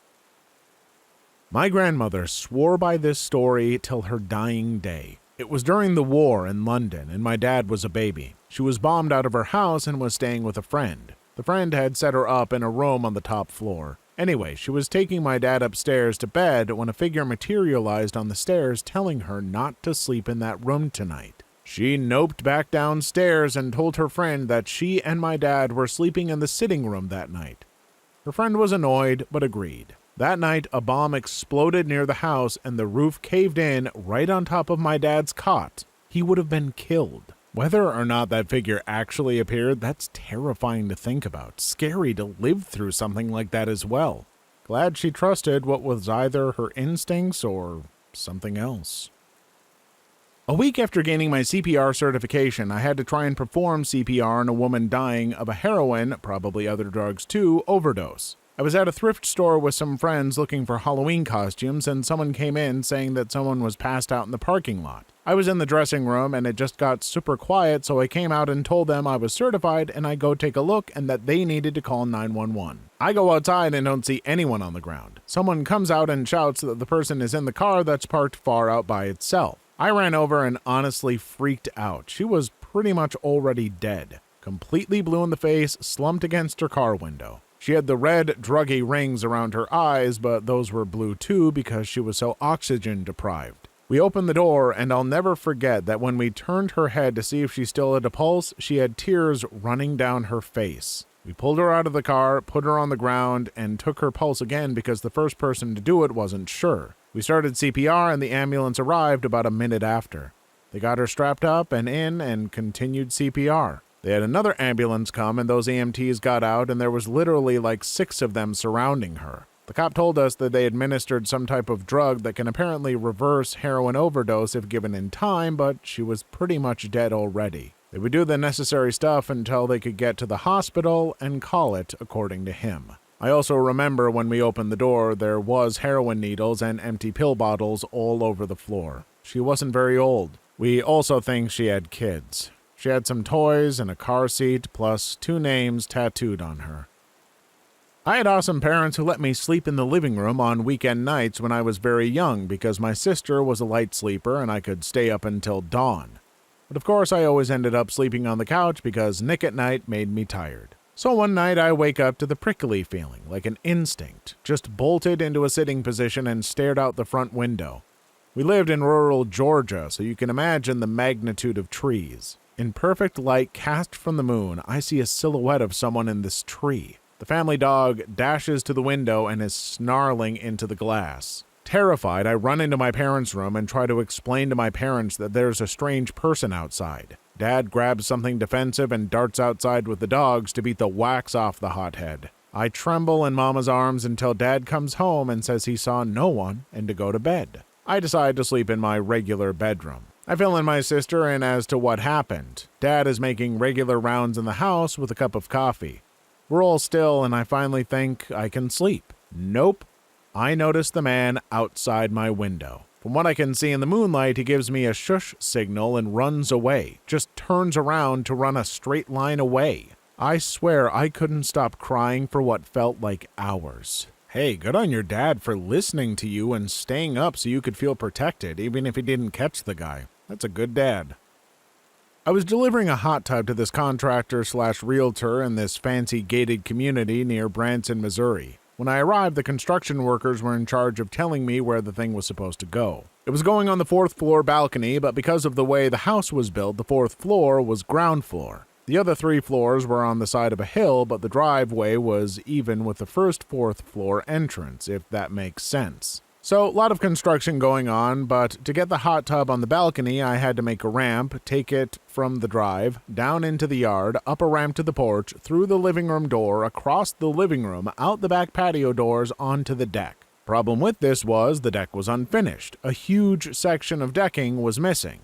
Speaker 1: My grandmother swore by this story till her dying day. It was during the war in London, and my dad was a baby. She was bombed out of her house and was staying with a friend. The friend had set her up in a room on the top floor. Anyway, she was taking my dad upstairs to bed when a figure materialized on the stairs telling her not to sleep in that room tonight. She noped back downstairs and told her friend that she and my dad were sleeping in the sitting room that night. Her friend was annoyed, but agreed. That night, a bomb exploded near the house and the roof caved in right on top of my dad's cot. He would have been killed. Whether or not that figure actually appeared, that's terrifying to think about. Scary to live through something like that as well. Glad she trusted what was either her instincts or something else. A week after gaining my CPR certification, I had to try and perform CPR on a woman dying of a heroin, probably other drugs too, overdose. I was at a thrift store with some friends looking for Halloween costumes, and someone came in saying that someone was passed out in the parking lot. I was in the dressing room and it just got super quiet, so I came out and told them I was certified and I'd go take a look and that they needed to call 911. I go outside and don't see anyone on the ground. Someone comes out and shouts that the person is in the car that's parked far out by itself. I ran over and honestly freaked out. She was pretty much already dead. Completely blue in the face, slumped against her car window. She had the red, druggy rings around her eyes, but those were blue too because she was so oxygen deprived. We opened the door, and I'll never forget that when we turned her head to see if she still had a pulse, she had tears running down her face. We pulled her out of the car, put her on the ground, and took her pulse again because the first person to do it wasn't sure. We started CPR, and the ambulance arrived about a minute after. They got her strapped up and in and continued CPR. They had another ambulance come, and those EMTs got out, and there was literally like 6 of them surrounding her. The cop told us that they administered some type of drug that can apparently reverse heroin overdose if given in time, but she was pretty much dead already. They would do the necessary stuff until they could get to the hospital and call it, according to him. I also remember when we opened the door, there was heroin needles and empty pill bottles all over the floor. She wasn't very old. We also think she had kids. She had some toys and a car seat, plus 2 names tattooed on her. I had awesome parents who let me sleep in the living room on weekend nights when I was very young because my sister was a light sleeper and I could stay up until dawn. But of course I always ended up sleeping on the couch because Nick at night made me tired. So one night I wake up to the prickly feeling, like an instinct, just bolted into a sitting position and stared out the front window. We lived in rural Georgia, so you can imagine the magnitude of trees. In perfect light cast from the moon, I see a silhouette of someone in this tree. The family dog dashes to the window and is snarling into the glass. Terrified, I run into my parents' room and try to explain to my parents that there's a strange person outside. Dad grabs something defensive and darts outside with the dogs to beat the wax off the hothead. I tremble in Mama's arms until Dad comes home and says he saw no one and to go to bed. I decide to sleep in my regular bedroom. I fill in my sister in as to what happened. Dad is making regular rounds in the house with a cup of coffee. We're all still and I finally think I can sleep. Nope. I notice the man outside my window. From what I can see in the moonlight, he gives me a shush signal and runs away. Just turns around to run a straight line away. I swear I couldn't stop crying for what felt like hours. Hey, good on your dad for listening to you and staying up so you could feel protected, even if he didn't catch the guy. That's a good dad. I was delivering a hot tub to this contractor/realtor in this fancy gated community near Branson, Missouri. When I arrived, the construction workers were in charge of telling me where the thing was supposed to go. It was going on the 4th floor balcony, but because of the way the house was built, the 4th floor was ground floor. The other 3 floors were on the side of a hill, but the driveway was even with the first 4th floor entrance, if that makes sense. So, a lot of construction going on, but to get the hot tub on the balcony, I had to make a ramp, take it from the drive, down into the yard, up a ramp to the porch, through the living room door, across the living room, out the back patio doors, onto the deck. Problem with this was the deck was unfinished. A huge section of decking was missing.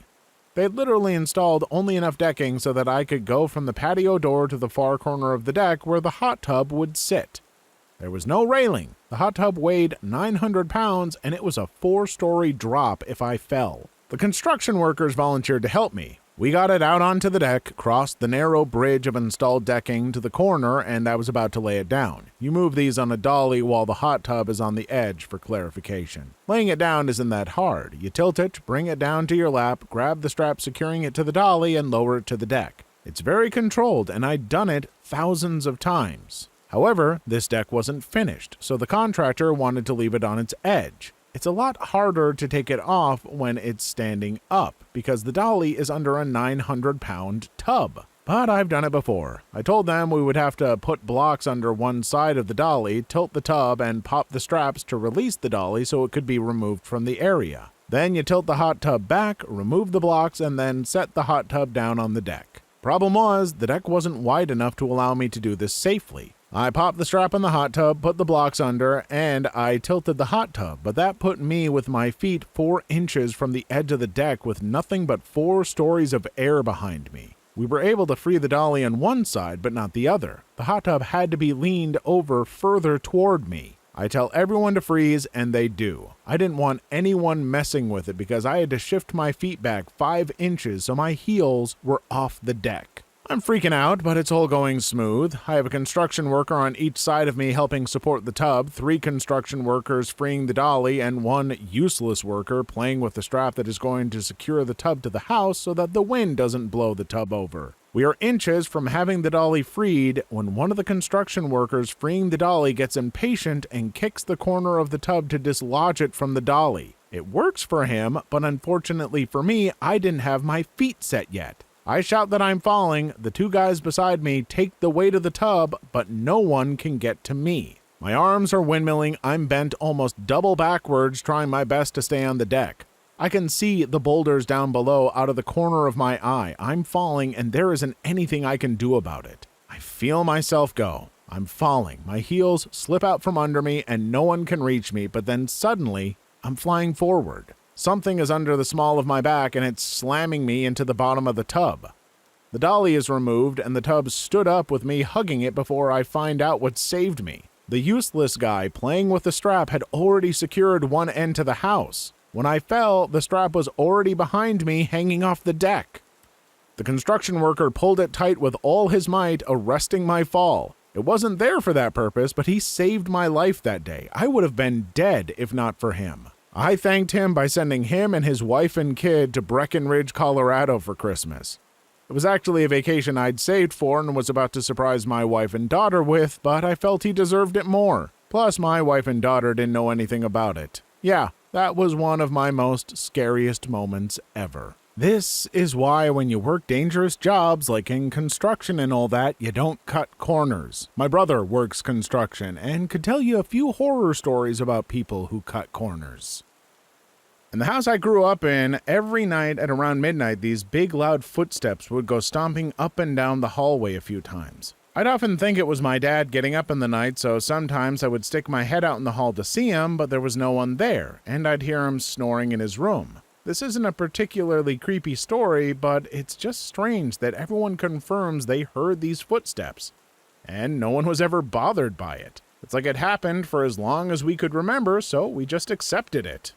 Speaker 1: They had literally installed only enough decking so that I could go from the patio door to the far corner of the deck where the hot tub would sit. There was no railing. The hot tub weighed 900 pounds, and it was a 4-story drop if I fell. The construction workers volunteered to help me. We got it out onto the deck, crossed the narrow bridge of installed decking to the corner, and I was about to lay it down. You move these on a dolly while the hot tub is on the edge for clarification. Laying it down isn't that hard. You tilt it, bring it down to your lap, grab the strap securing it to the dolly, and lower it to the deck. It's very controlled, and I'd done it thousands of times. However, this deck wasn't finished, so the contractor wanted to leave it on its edge. It's a lot harder to take it off when it's standing up, because the dolly is under a 900-pound tub. But I've done it before. I told them we would have to put blocks under one side of the dolly, tilt the tub, and pop the straps to release the dolly so it could be removed from the area. Then you tilt the hot tub back, remove the blocks, and then set the hot tub down on the deck. Problem was, the deck wasn't wide enough to allow me to do this safely. I popped the strap on the hot tub, put the blocks under, and I tilted the hot tub, but that put me with my feet 4 inches from the edge of the deck with nothing but 4 stories of air behind me. We were able to free the dolly on one side, but not the other. The hot tub had to be leaned over further toward me. I tell everyone to freeze, and they do. I didn't want anyone messing with it because I had to shift my feet back 5 inches so my heels were off the deck. I'm freaking out, but it's all going smooth. I have a construction worker on each side of me helping support the tub, 3 construction workers freeing the dolly, and 1 useless worker playing with the strap that is going to secure the tub to the house so that the wind doesn't blow the tub over. We are inches from having the dolly freed when one of the construction workers freeing the dolly gets impatient and kicks the corner of the tub to dislodge it from the dolly. It works for him, but unfortunately for me, I didn't have my feet set yet. I shout that I'm falling, the 2 guys beside me take the weight of the tub, but no one can get to me. My arms are windmilling, I'm bent almost double backwards trying my best to stay on the deck. I can see the boulders down below out of the corner of my eye. I'm falling and there isn't anything I can do about it. I feel myself go. I'm falling, my heels slip out from under me and no one can reach me, but then suddenly I'm flying forward. Something is under the small of my back and it's slamming me into the bottom of the tub. The dolly is removed and the tub stood up with me hugging it before I find out what saved me. The useless guy playing with the strap had already secured one end to the house. When I fell, the strap was already behind me hanging off the deck. The construction worker pulled it tight with all his might, arresting my fall. It wasn't there for that purpose, but he saved my life that day. I would have been dead if not for him. I thanked him by sending him and his wife and kid to Breckenridge, Colorado for Christmas. It was actually a vacation I'd saved for and was about to surprise my wife and daughter with, but I felt he deserved it more. Plus, my wife and daughter didn't know anything about it. Yeah, that was one of my most scariest moments ever. This is why when you work dangerous jobs like in construction and all that, you don't cut corners. My brother works construction and could tell you a few horror stories about people who cut corners. In the house I grew up in, every night at around midnight, these big loud footsteps would go stomping up and down the hallway a few times. I'd often think it was my dad getting up in the night, so sometimes I would stick my head out in the hall to see him, but there was no one there, and I'd hear him snoring in his room. This isn't a particularly creepy story, but it's just strange that everyone confirms they heard these footsteps, and no one was ever bothered by it. It's like it happened for as long as we could remember, so we just accepted it.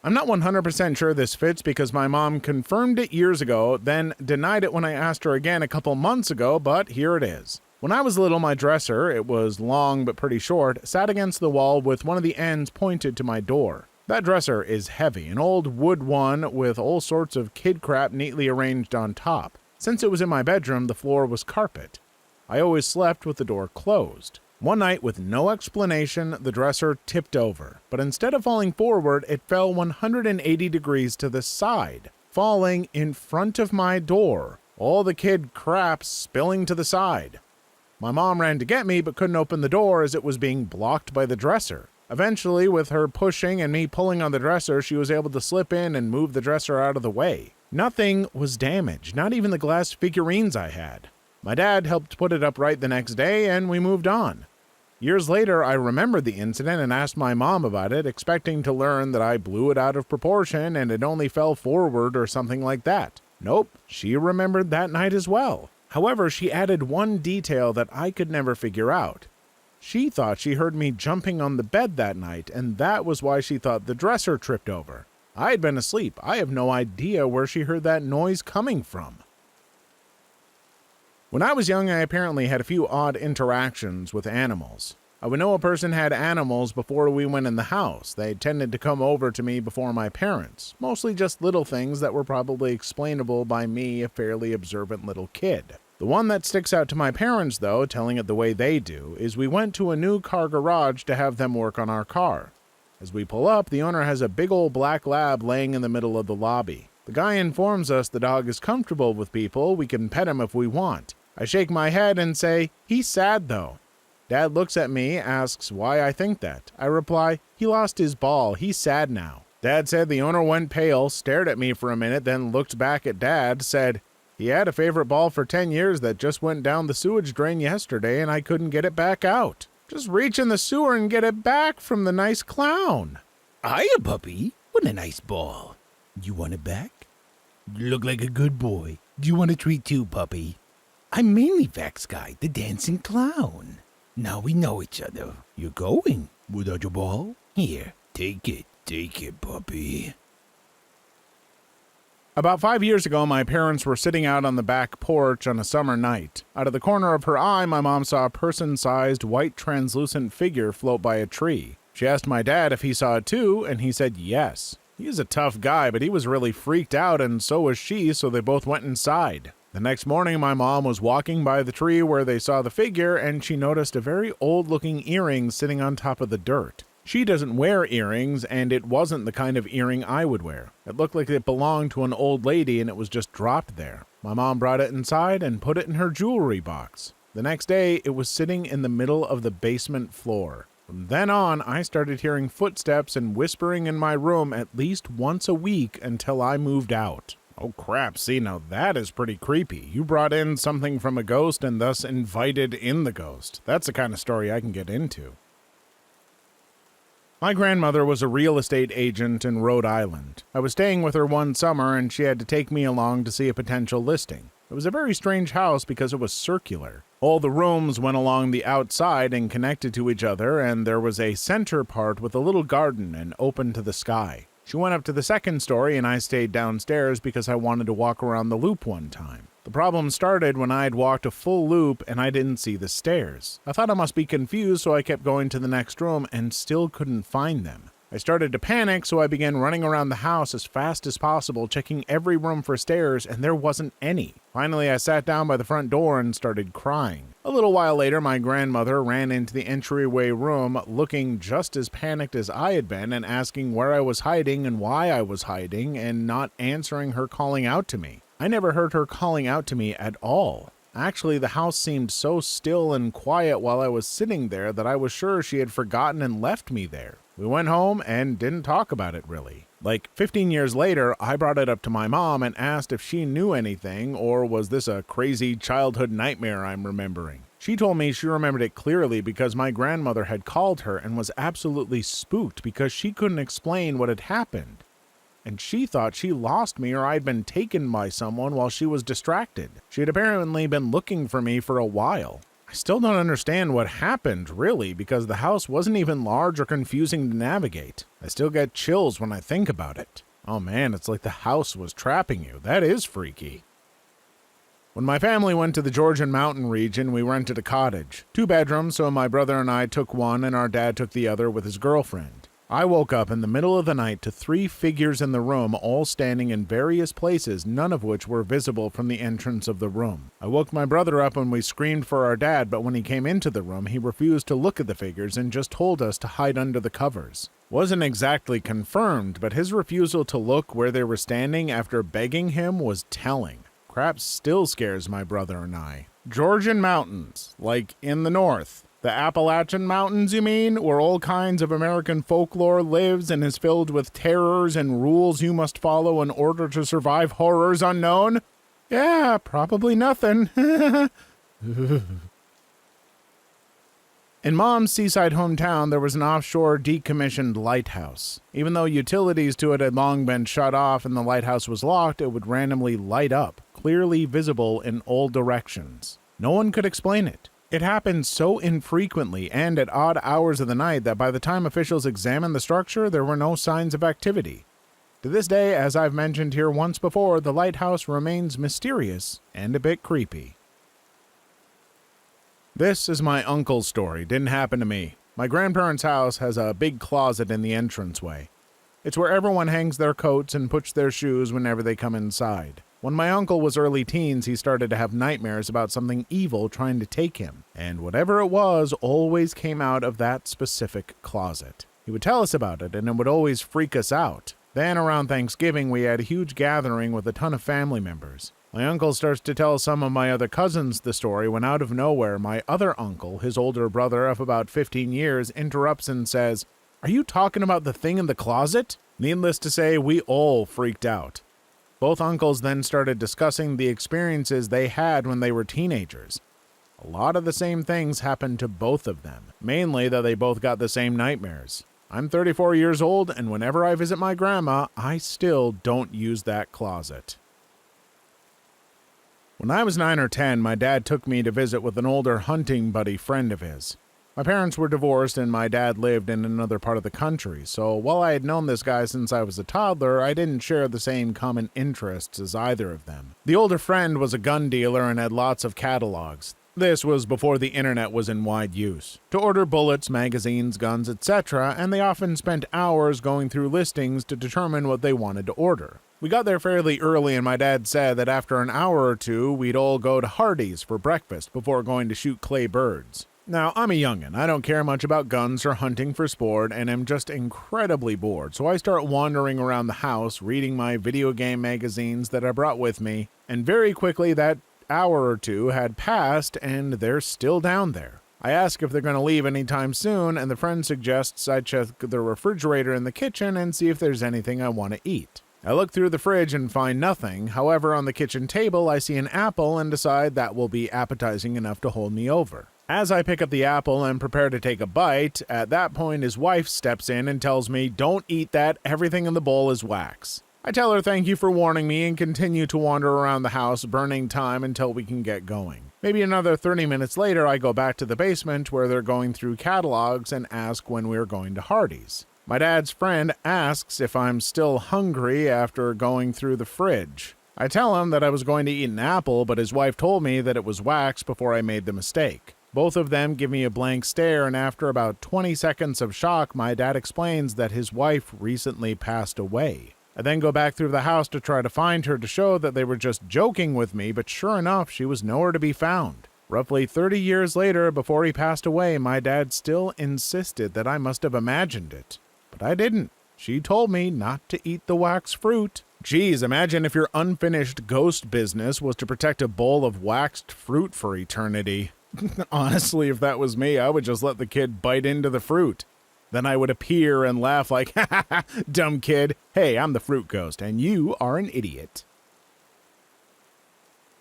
Speaker 1: I'm not 100% sure this fits because my mom confirmed it years ago, then denied it when I asked her again a couple months ago, but here it is. When I was little, my dresser, it was long but pretty short, sat against the wall with one of the ends pointed to my door. That dresser is heavy, an old wood one with all sorts of kid crap neatly arranged on top. Since it was in my bedroom, the floor was carpet. I always slept with the door closed. One night, with no explanation, the dresser tipped over, but instead of falling forward, it fell 180 degrees to the side, falling in front of my door, all the kid crap spilling to the side. My mom ran to get me, but couldn't open the door as it was being blocked by the dresser. Eventually, with her pushing and me pulling on the dresser, she was able to slip in and move the dresser out of the way. Nothing was damaged, not even the glass figurines I had. My dad helped put it upright the next day, and we moved on. Years later, I remembered the incident and asked my mom about it, expecting to learn that I blew it out of proportion and it only fell forward or something like that. Nope, she remembered that night as well. However, she added one detail that I could never figure out. She thought she heard me jumping on the bed that night, and that was why she thought the dresser tripped over. I had been asleep. I have no idea where she heard that noise coming from. When I was young, I apparently had a few odd interactions with animals. I would know a person had animals before we went in the house. They tended to come over to me before my parents, mostly just little things that were probably explainable by me, a fairly observant little kid. The one that sticks out to my parents, though, telling it the way they do, is we went to a new car garage to have them work on our car. As we pull up, the owner has a big old black lab laying in the middle of the lobby. The guy informs us the dog is comfortable with people, we can pet him if we want. I shake my head and say, "He's sad though." Dad looks at me, asks why I think that. I reply, "He lost his ball, he's sad now." Dad said the owner went pale, stared at me for a minute, then looked back at Dad, said, "He had a favorite ball for 10 years that just went down the sewage drain yesterday and I couldn't get it back out. Just reach in the sewer and get it back from the nice clown."
Speaker 2: Hiya, puppy. What a nice ball. You want it back? You look like a good boy. Do you want a treat too, puppy? I'm mainly Vax Guy, the dancing clown. Now we know each other. You're going without your ball? Here, take it. Take it, puppy.
Speaker 1: About 5 years ago, my parents were sitting out on the back porch on a summer night. Out of the corner of her eye, my mom saw a person-sized white translucent figure float by a tree. She asked my dad if he saw it too, and he said yes. He is a tough guy, but he was really freaked out, and so was she, so they both went inside. The next morning, my mom was walking by the tree where they saw the figure, and she noticed a very old-looking earring sitting on top of the dirt. She doesn't wear earrings, and it wasn't the kind of earring I would wear. It looked like it belonged to an old lady, and it was just dropped there. My mom brought it inside and put it in her jewelry box. The next day, it was sitting in the middle of the basement floor. From then on, I started hearing footsteps and whispering in my room at least once a week until I moved out. Oh crap, see, now that is pretty creepy. You brought in something from a ghost and thus invited in the ghost. That's the kind of story I can get into. My grandmother was a real estate agent in Rhode Island. I was staying with her one summer and she had to take me along to see a potential listing. It was a very strange house because it was circular. All the rooms went along the outside and connected to each other, and there was a center part with a little garden and open to the sky. She went up to the second story and I stayed downstairs because I wanted to walk around the loop one time. The The problem started when I had walked a full loop and I didn't see the stairs. I thought I must be confused, so I kept going to the next room and still couldn't find them. I started to panic, so I began running around the house as fast as possible, checking every room for stairs, and there wasn't any. Finally, I sat down by the front door and started crying. A little while later, my grandmother ran into the entryway room looking just as panicked as I had been and asking where I was hiding and why I was hiding and not answering her calling out to me. I never heard her calling out to me at all. Actually, the house seemed so still and quiet while I was sitting there that I was sure she had forgotten and left me there. We went home and didn't talk about it really. Like 15 years later, I brought it up to my mom and asked if she knew anything, or was this a crazy childhood nightmare I'm remembering. She told me she remembered it clearly because my grandmother had called her and was absolutely spooked because she couldn't explain what had happened. And she thought she lost me or I'd been taken by someone while she was distracted. She had apparently been looking for me for a while. I still don't understand what happened, really, because the house wasn't even large or confusing to navigate. I still get chills when I think about it. Oh man, it's like the house was trapping you. That is freaky. When my family went to the Georgian mountain region, we rented a cottage. 2 bedrooms, so my brother and I took one and our dad took the other with his girlfriend. I woke up in the middle of the night to 3 figures in the room, all standing in various places, none of which were visible from the entrance of the room. I woke my brother up when we screamed for our dad, but when he came into the room, he refused to look at the figures and just told us to hide under the covers. Wasn't exactly confirmed, but his refusal to look where they were standing after begging him was telling. Crap still scares my brother and I. Georgian mountains, like in the north. The Appalachian Mountains, you mean, where all kinds of American folklore lives and is filled with terrors and rules you must follow in order to survive horrors unknown? Yeah, probably nothing. In Mom's seaside hometown, there was an offshore decommissioned lighthouse. Even though utilities to it had long been shut off and the lighthouse was locked, it would randomly light up, clearly visible in all directions. No one could explain it. It happened so infrequently and at odd hours of the night that by the time officials examined the structure, there were no signs of activity. To this day, as I've mentioned here once before, the lighthouse remains mysterious and a bit creepy. This is my uncle's story. Didn't happen to me. My grandparents' house has a big closet in the entranceway. It's where everyone hangs their coats and puts their shoes whenever they come inside. When my uncle was early teens, he started to have nightmares about something evil trying to take him, and whatever it was always came out of that specific closet. He would tell us about it, and it would always freak us out. Then, around Thanksgiving, we had a huge gathering with a ton of family members. My uncle starts to tell some of my other cousins the story when out of nowhere, my other uncle, his older brother of about 15 years, interrupts and says, "Are you talking about the thing in the closet?" Needless to say, we all freaked out. Both uncles then started discussing the experiences they had when they were teenagers. A lot of the same things happened to both of them, mainly that they both got the same nightmares. I'm 34 years old, and whenever I visit my grandma, I still don't use that closet. When I was 9 or 10, my dad took me to visit with an older hunting buddy friend of his. My parents were divorced and my dad lived in another part of the country, so while I had known this guy since I was a toddler, I didn't share the same common interests as either of them. The older friend was a gun dealer and had lots of catalogs. This was before the internet was in wide use. To order bullets, magazines, guns, etc., and they often spent hours going through listings to determine what they wanted to order. We got there fairly early and my dad said that after an hour or two, we'd all go to Hardee's for breakfast before going to shoot clay birds. Now, I'm a youngin', I don't care much about guns or hunting for sport, and am just incredibly bored, so I start wandering around the house, reading my video game magazines that I brought with me, and very quickly that hour or two had passed, and they're still down there. I ask if they're going to leave anytime soon, and the friend suggests I check the refrigerator in the kitchen and see if there's anything I want to eat. I look through the fridge and find nothing, however on the kitchen table I see an apple and decide that will be appetizing enough to hold me over. As I pick up the apple and prepare to take a bite, at that point his wife steps in and tells me, "Don't eat that, everything in the bowl is wax." I tell her thank you for warning me and continue to wander around the house, burning time until we can get going. Maybe another 30 minutes later I go back to the basement where they're going through catalogs and ask when we're going to Hardee's. My dad's friend asks if I'm still hungry after going through the fridge. I tell him that I was going to eat an apple, but his wife told me that it was wax before I made the mistake. Both of them give me a blank stare, and after about 20 seconds of shock, my dad explains that his wife recently passed away. I then go back through the house to try to find her to show that they were just joking with me, but sure enough, she was nowhere to be found. Roughly 30 years later, before he passed away, my dad still insisted that I must have imagined it. But I didn't. She told me not to eat the wax fruit. Geez, imagine if your unfinished ghost business was to protect a bowl of waxed fruit for eternity. Honestly, if that was me, I would just let the kid bite into the fruit. Then I would appear and laugh like, ha ha ha, dumb kid. Hey, I'm the fruit ghost, and you are an idiot.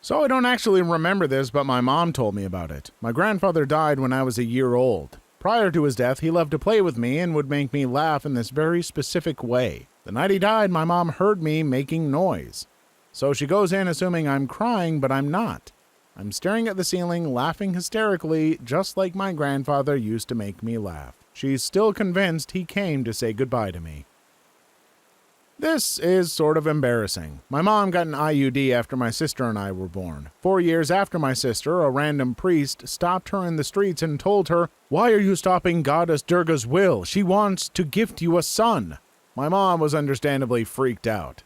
Speaker 1: So I don't actually remember this, but my mom told me about it. My grandfather died when I was a year old. Prior to his death, he loved to play with me and would make me laugh in this very specific way. The night he died, my mom heard me making noise. So she goes in assuming I'm crying, but I'm not. I'm staring at the ceiling, laughing hysterically, just like my grandfather used to make me laugh. She's still convinced he came to say goodbye to me. This is sort of embarrassing. My mom got an IUD after my sister and I were born. 4 years after my sister, a random priest stopped her in the streets and told her, "Why are you stopping Goddess Durga's will? She wants to gift you a son." My mom was understandably freaked out.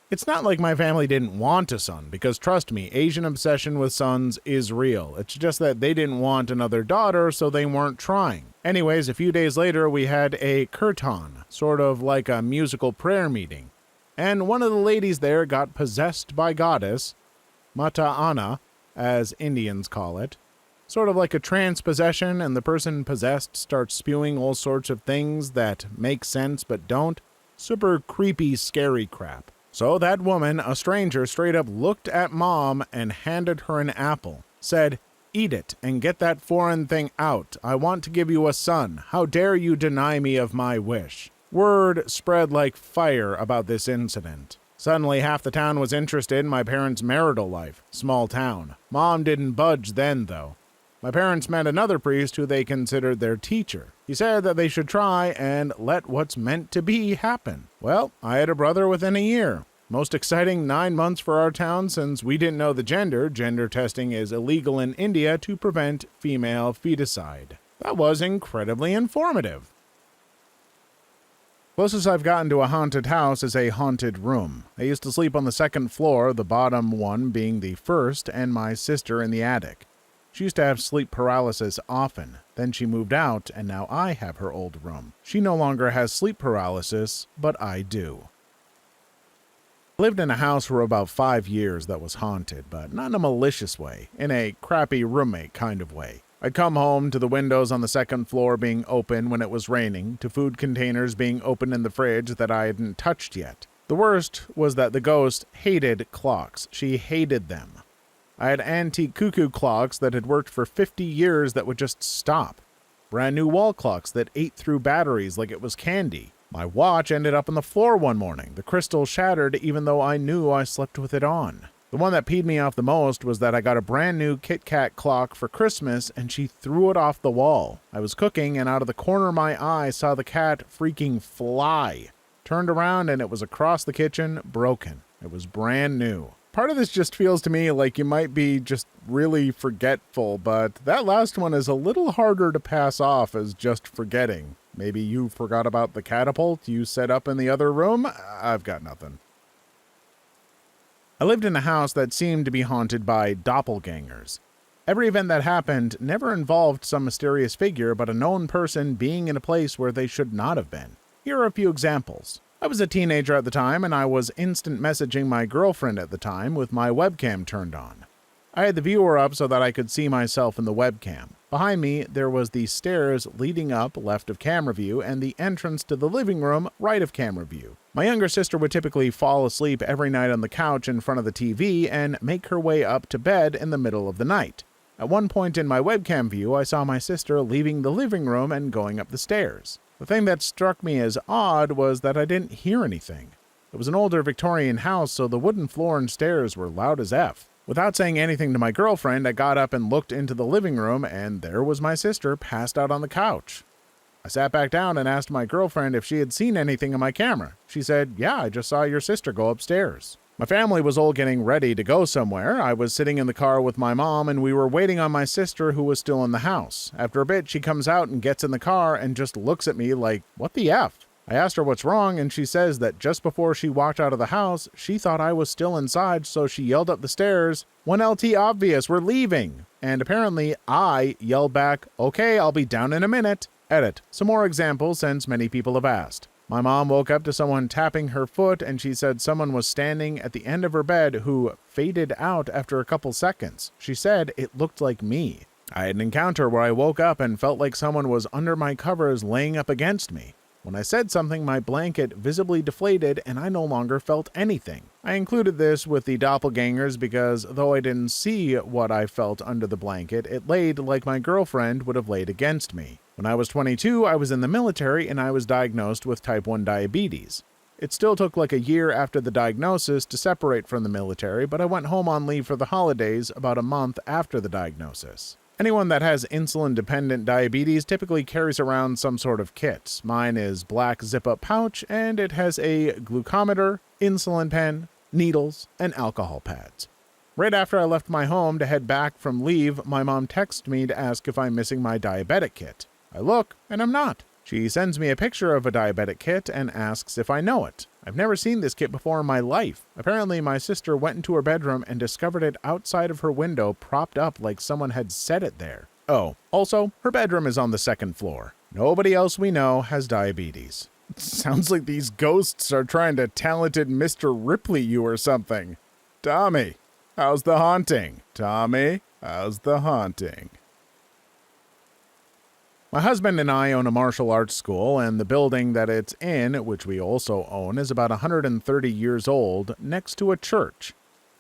Speaker 1: It's not like my family didn't want a son, because trust me, Asian obsession with sons is real. It's just that they didn't want another daughter, so they weren't trying. Anyways, a few days later, we had a kirtan, sort of like a musical prayer meeting. And one of the ladies there got possessed by Goddess, Mata Ana, as Indians call it. Sort of like a trance possession, and the person possessed starts spewing all sorts of things that make sense but don't. Super creepy, scary crap. So that woman, a stranger, straight up looked at Mom and handed her an apple. Said, "Eat it and get that foreign thing out. I want to give you a son. How dare you deny me of my wish?" Word spread like fire about this incident. Suddenly half the town was interested in my parents' marital life. Small town. Mom didn't budge then, though. My parents met another priest who they considered their teacher. He said that they should try and let what's meant to be happen. Well, I had a brother within a year. Most exciting 9 months for our town since we didn't know the gender. Gender testing is illegal in India to prevent female feticide. That was incredibly informative. Closest I've gotten to a haunted house is a haunted room. I used to sleep on the second floor, the bottom one being the first, and my sister in the attic. She used to have sleep paralysis often. Then she moved out, and now I have her old room. She no longer has sleep paralysis, but I do. I lived in a house for about 5 years that was haunted, but not in a malicious way, in a crappy roommate kind of way. I'd come home to the windows on the second floor being open when it was raining, to food containers being open in the fridge that I hadn't touched yet. The worst was that the ghost hated clocks. She hated them. I had antique cuckoo clocks that had worked for 50 years that would just stop. Brand new wall clocks that ate through batteries like it was candy. My watch ended up on the floor one morning. The crystal shattered even though I knew I slept with it on. The one that peed me off the most was that I got a brand new Kit Kat clock for Christmas and she threw it off the wall. I was cooking and out of the corner of my eye saw the cat freaking fly. Turned around and it was across the kitchen, broken. It was brand new. Part of this just feels to me like you might be just really forgetful, but that last one is a little harder to pass off as just forgetting. Maybe you forgot about the catapult you set up in the other room? I've got nothing. I lived in a house that seemed to be haunted by doppelgangers. Every event that happened never involved some mysterious figure, but a known person being in a place where they should not have been. Here are a few examples. I was a teenager at the time, and I was instant messaging my girlfriend at the time with my webcam turned on. I had the viewer up so that I could see myself in the webcam. Behind me, there was the stairs leading up left of camera view and the entrance to the living room right of camera view. My younger sister would typically fall asleep every night on the couch in front of the TV and make her way up to bed in the middle of the night. At one point in my webcam view, I saw my sister leaving the living room and going up the stairs. The thing that struck me as odd was that I didn't hear anything. It was an older Victorian house, so the wooden floor and stairs were loud as F. Without saying anything to my girlfriend, I got up and looked into the living room, and there was my sister passed out on the couch. I sat back down and asked my girlfriend if she had seen anything on my camera. She said, "Yeah, I just saw your sister go upstairs." My family was all getting ready to go somewhere. I was sitting in the car with my mom, and we were waiting on my sister who was still in the house. After a bit, she comes out and gets in the car and just looks at me like, what the F? I asked her what's wrong, and she says that just before she walked out of the house, she thought I was still inside, so she yelled up the stairs, "1LT obvious, we're leaving!" And apparently I yelled back, "Okay, I'll be down in a minute." Edit. Some more examples since many people have asked. My mom woke up to someone tapping her foot, and she said someone was standing at the end of her bed who faded out after a couple seconds. She said it looked like me. I had an encounter where I woke up and felt like someone was under my covers laying up against me. When I said something, my blanket visibly deflated and I no longer felt anything. I included this with the Doppelgangers because though I didn't see what I felt under the blanket, it laid like my girlfriend would have laid against me. When I was 22, I was in the military and I was diagnosed with type 1 diabetes. It still took like a year after the diagnosis to separate from the military, but I went home on leave for the holidays about a month after the diagnosis. Anyone that has insulin-dependent diabetes typically carries around some sort of kit. Mine is black zip-up pouch, and it has a glucometer, insulin pen, needles, and alcohol pads. Right after I left my home to head back from leave, my mom texted me to ask if I'm missing my diabetic kit. I look, and I'm not. She sends me a picture of a diabetic kit and asks if I know it. I've never seen this kit before in my life. Apparently, my sister went into her bedroom and discovered it outside of her window, propped up like someone had set it there. Oh, also, her bedroom is on the second floor. Nobody else we know has diabetes. Sounds like these ghosts are trying to talented Mr. Ripley you or something. Tommy, how's the haunting? Tommy, how's the haunting? My husband and I own a martial arts school, and the building that it's in, which we also own, is about 130 years old, next to a church.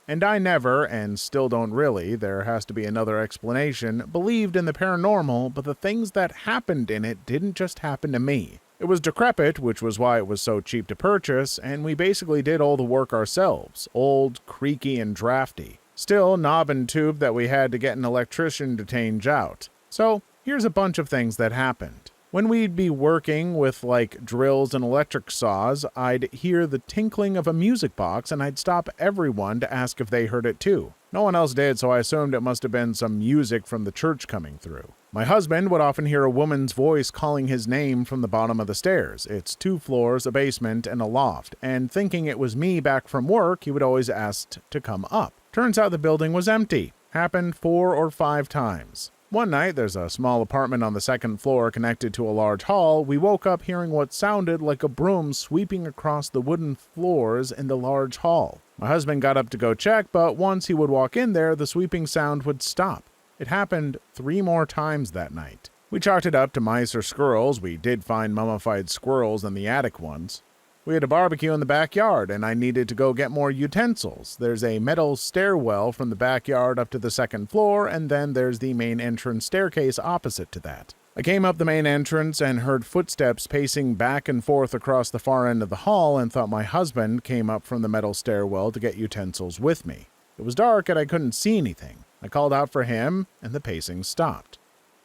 Speaker 1: And I never, and still don't really, there has to be another explanation, believed in the paranormal, but the things that happened in it didn't just happen to me. It was decrepit, which was why it was so cheap to purchase, and we basically did all the work ourselves, old, creaky, and drafty. Still, knob and tube that we had to get an electrician to change out. So, here's a bunch of things that happened. When we'd be working with like drills and electric saws, I'd hear the tinkling of a music box and I'd stop everyone to ask if they heard it too. No one else did, so I assumed it must have been some music from the church coming through. My husband would often hear a woman's voice calling his name from the bottom of the stairs. It's 2 floors, a basement, and a loft, and thinking it was me back from work, he would always ask to come up. Turns out the building was empty. Happened 4 or 5 times. One night, there's a small apartment on the second floor connected to a large hall. We woke up hearing what sounded like a broom sweeping across the wooden floors in the large hall. My husband got up to go check, but once he would walk in there, the sweeping sound would stop. It happened 3 more times that night. We chalked it up to mice or squirrels. We did find mummified squirrels in the attic once. We had a barbecue in the backyard, and I needed to go get more utensils. There's a metal stairwell from the backyard up to the second floor, and then there's the main entrance staircase opposite to that. I came up the main entrance and heard footsteps pacing back and forth across the far end of the hall and thought my husband came up from the metal stairwell to get utensils with me. It was dark and I couldn't see anything. I called out for him, and the pacing stopped.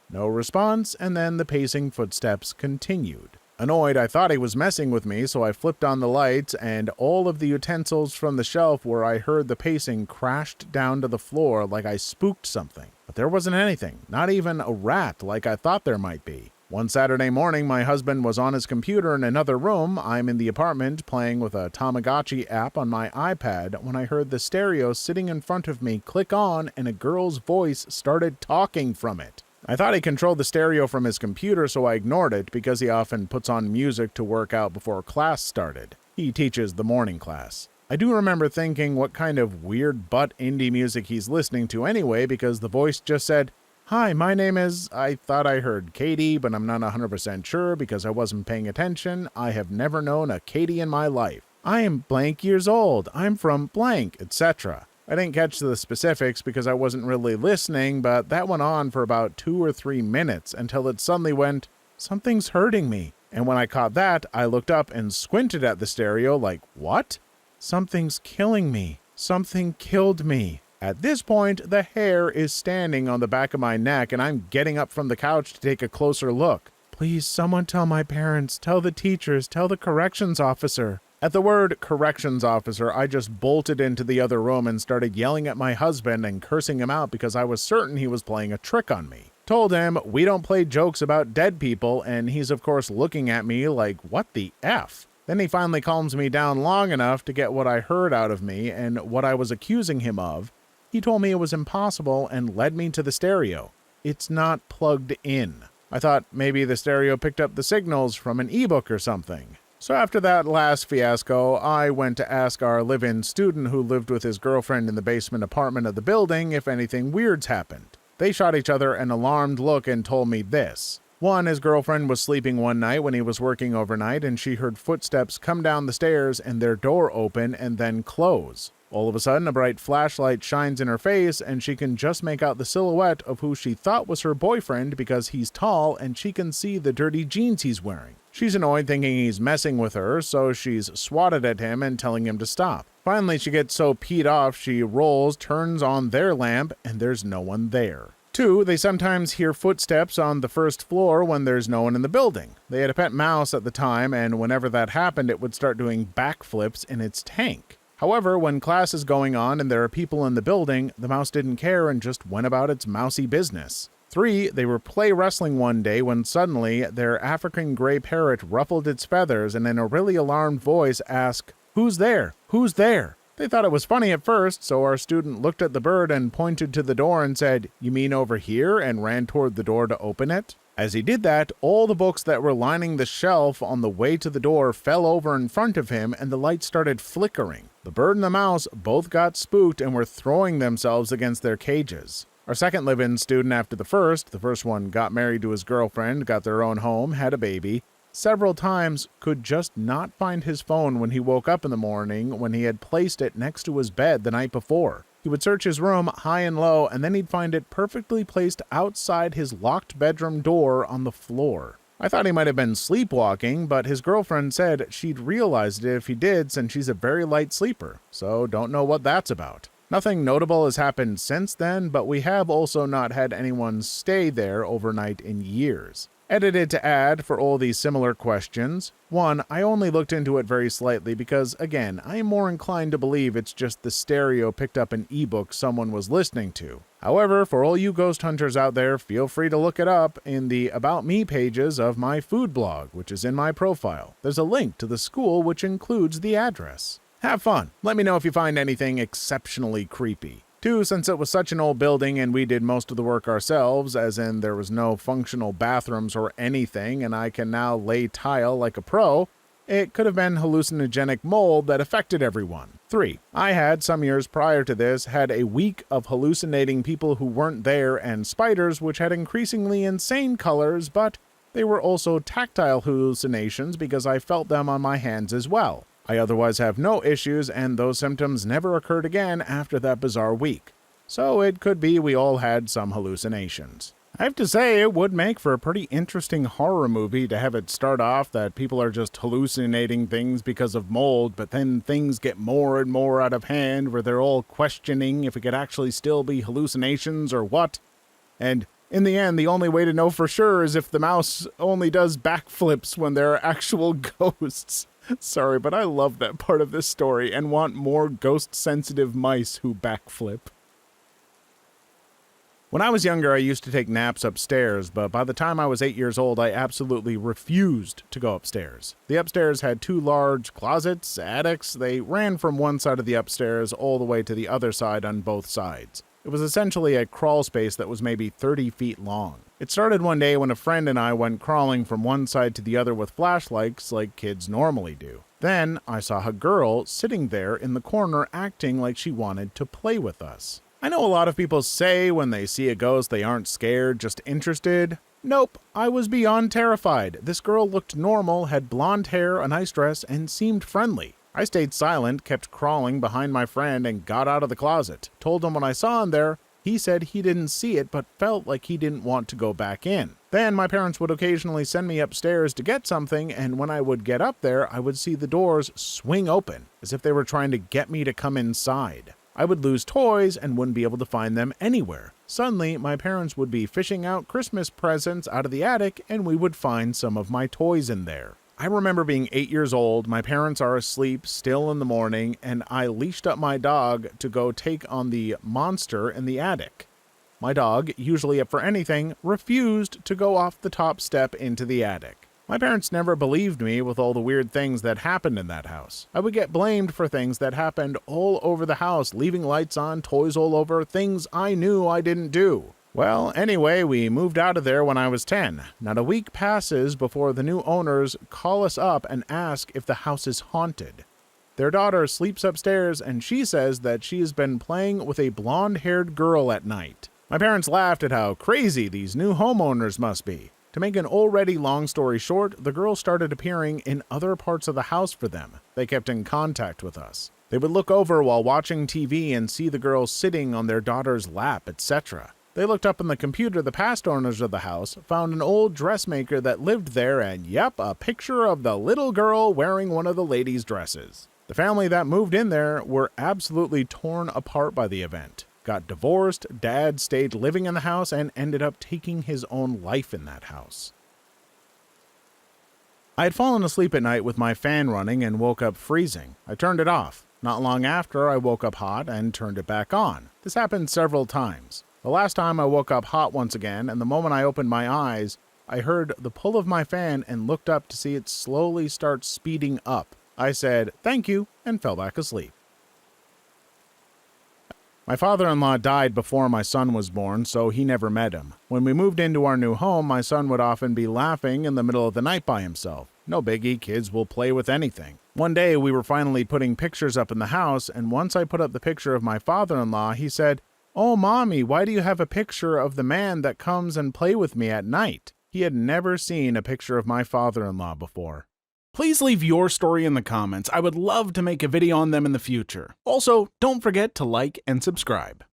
Speaker 1: No response, and then the pacing footsteps continued. Annoyed, I thought he was messing with me, so I flipped on the lights, and all of the utensils from the shelf where I heard the pacing crashed down to the floor like I spooked something. But there wasn't anything, not even a rat like I thought there might be. One Saturday morning, my husband was on his computer in another room. I'm in the apartment playing with a Tamagotchi app on my iPad when I heard the stereo sitting in front of me click on and a girl's voice started talking from it. I thought he controlled the stereo from his computer, so I ignored it because he often puts on music to work out before class started. He teaches the morning class. I do remember thinking what kind of weird butt indie music he's listening to anyway, because the voice just said, "Hi, my name is..." I thought I heard Katie, but I'm not 100% sure because I wasn't paying attention. I have never known a Katie in my life. "I am blank years old. I'm from blank," etc. I didn't catch the specifics because I wasn't really listening, but that went on for about 2 or 3 minutes until it suddenly went, "Something's hurting me." And when I caught that, I looked up and squinted at the stereo like, "What?" "Something's killing me. Something killed me." At this point, the hair is standing on the back of my neck and I'm getting up from the couch to take a closer look. "Please, someone tell my parents, tell the teachers, tell the corrections officer." At the word corrections officer, I just bolted into the other room and started yelling at my husband and cursing him out because I was certain he was playing a trick on me. Told him we don't play jokes about dead people, and he's of course looking at me like, what the F? Then he finally calms me down long enough to get what I heard out of me and what I was accusing him of. He told me it was impossible and led me to the stereo. It's not plugged in. I thought maybe the stereo picked up the signals from an ebook or something. So after that last fiasco, I went to ask our live-in student who lived with his girlfriend in the basement apartment of the building if anything weird's happened. They shot each other an alarmed look and told me this. One, his girlfriend was sleeping one night when he was working overnight and she heard footsteps come down the stairs and their door open and then close. All of a sudden, a bright flashlight shines in her face and she can just make out the silhouette of who she thought was her boyfriend because he's tall and she can see the dirty jeans he's wearing. She's annoyed thinking he's messing with her, so she's swatted at him and telling him to stop. Finally, she gets so peed off she rolls, turns on their lamp, and there's no one there. 2, they sometimes hear footsteps on the first floor when there's no one in the building. They had a pet mouse at the time, and whenever that happened, it would start doing backflips in its tank. However, when class is going on and there are people in the building, the mouse didn't care and just went about its mousy business. 3, they were play wrestling one day when suddenly their African gray parrot ruffled its feathers and in a really alarmed voice asked, "Who's there? Who's there?" They thought it was funny at first, so our student looked at the bird and pointed to the door and said, "You mean over here?" and ran toward the door to open it. As he did that, all the books that were lining the shelf on the way to the door fell over in front of him and the light started flickering. The bird and the mouse both got spooked and were throwing themselves against their cages. Our second live-in student after the first one got married to his girlfriend, got their own home, had a baby, several times could just not find his phone when he woke up in the morning when he had placed it next to his bed the night before. He would search his room high and low, and then he'd find it perfectly placed outside his locked bedroom door on the floor. I thought he might have been sleepwalking, but his girlfriend said she'd realized it if he did since she's a very light sleeper, so don't know what that's about. Nothing notable has happened since then, but we have also not had anyone stay there overnight in years. Edited to add for all these similar questions. 1, I only looked into it very slightly because, again, I am more inclined to believe it's just the stereo picked up an ebook someone was listening to. However, for all you ghost hunters out there, feel free to look it up in the About Me pages of my food blog, which is in my profile. There's a link to the school which includes the address. Have fun. Let me know if you find anything exceptionally creepy. 2, since it was such an old building and we did most of the work ourselves, as in there was no functional bathrooms or anything, and I can now lay tile like a pro, it could have been hallucinogenic mold that affected everyone. 3, I had, some years prior to this, had a week of hallucinating people who weren't there and spiders which had increasingly insane colors, but they were also tactile hallucinations because I felt them on my hands as well. I otherwise have no issues, and those symptoms never occurred again after that bizarre week. So it could be we all had some hallucinations. I have to say, it would make for a pretty interesting horror movie to have it start off that people are just hallucinating things because of mold, but then things get more and more out of hand where they're all questioning if it could actually still be hallucinations or what. And in the end, the only way to know for sure is if the mouse only does backflips when there are actual ghosts. Sorry, but I love that part of this story and want more ghost-sensitive mice who backflip. When I was younger, I used to take naps upstairs, but by the time I was 8 years old, I absolutely refused to go upstairs. The upstairs had 2 large closets, attics. They ran from one side of the upstairs all the way to the other side on both sides. It was essentially a crawl space that was maybe 30 feet long. It started one day when a friend and I went crawling from one side to the other with flashlights like kids normally do. Then I saw a girl sitting there in the corner acting like she wanted to play with us. I know a lot of people say when they see a ghost they aren't scared, just interested. Nope, I was beyond terrified. This girl looked normal, had blonde hair, a nice dress, and seemed friendly. I stayed silent, kept crawling behind my friend, and got out of the closet. Told him what I saw in there. He said he didn't see it, but felt like he didn't want to go back in. Then my parents would occasionally send me upstairs to get something, and when I would get up there, I would see the doors swing open, as if they were trying to get me to come inside. I would lose toys and wouldn't be able to find them anywhere. Suddenly, my parents would be fishing out Christmas presents out of the attic, and we would find some of my toys in there. I remember being 8 years old, my parents are asleep still in the morning, and I leashed up my dog to go take on the monster in the attic. My dog, usually up for anything, refused to go off the top step into the attic. My parents never believed me with all the weird things that happened in that house. I would get blamed for things that happened all over the house, leaving lights on, toys all over, things I knew I didn't do. Well, anyway, we moved out of there when I was 10. Not a week passes before the new owners call us up and ask if the house is haunted. Their daughter sleeps upstairs and she says that she has been playing with a blonde-haired girl at night. My parents laughed at how crazy these new homeowners must be. To make an already long story short, the girl started appearing in other parts of the house for them. They kept in contact with us. They would look over while watching TV and see the girl sitting on their daughter's lap, etc. They looked up on the computer the past owners of the house, found an old dressmaker that lived there, and yep, a picture of the little girl wearing one of the ladies' dresses. The family that moved in there were absolutely torn apart by the event. Got divorced, dad stayed living in the house, and ended up taking his own life in that house. I had fallen asleep at night with my fan running and woke up freezing. I turned it off. Not long after, I woke up hot and turned it back on. This happened several times. The last time I woke up hot once again, and the moment I opened my eyes, I heard the pull of my fan and looked up to see it slowly start speeding up. I said, "Thank you," and fell back asleep. My father-in-law died before my son was born, so he never met him. When we moved into our new home, my son would often be laughing in the middle of the night by himself. No biggie, kids will play with anything. One day, we were finally putting pictures up in the house, and once I put up the picture of my father-in-law, he said, "Oh, Mommy, why do you have a picture of the man that comes and play with me at night?" He had never seen a picture of my father-in-law before. Please leave your story in the comments. I would love to make a video on them in the future. Also, don't forget to like and subscribe.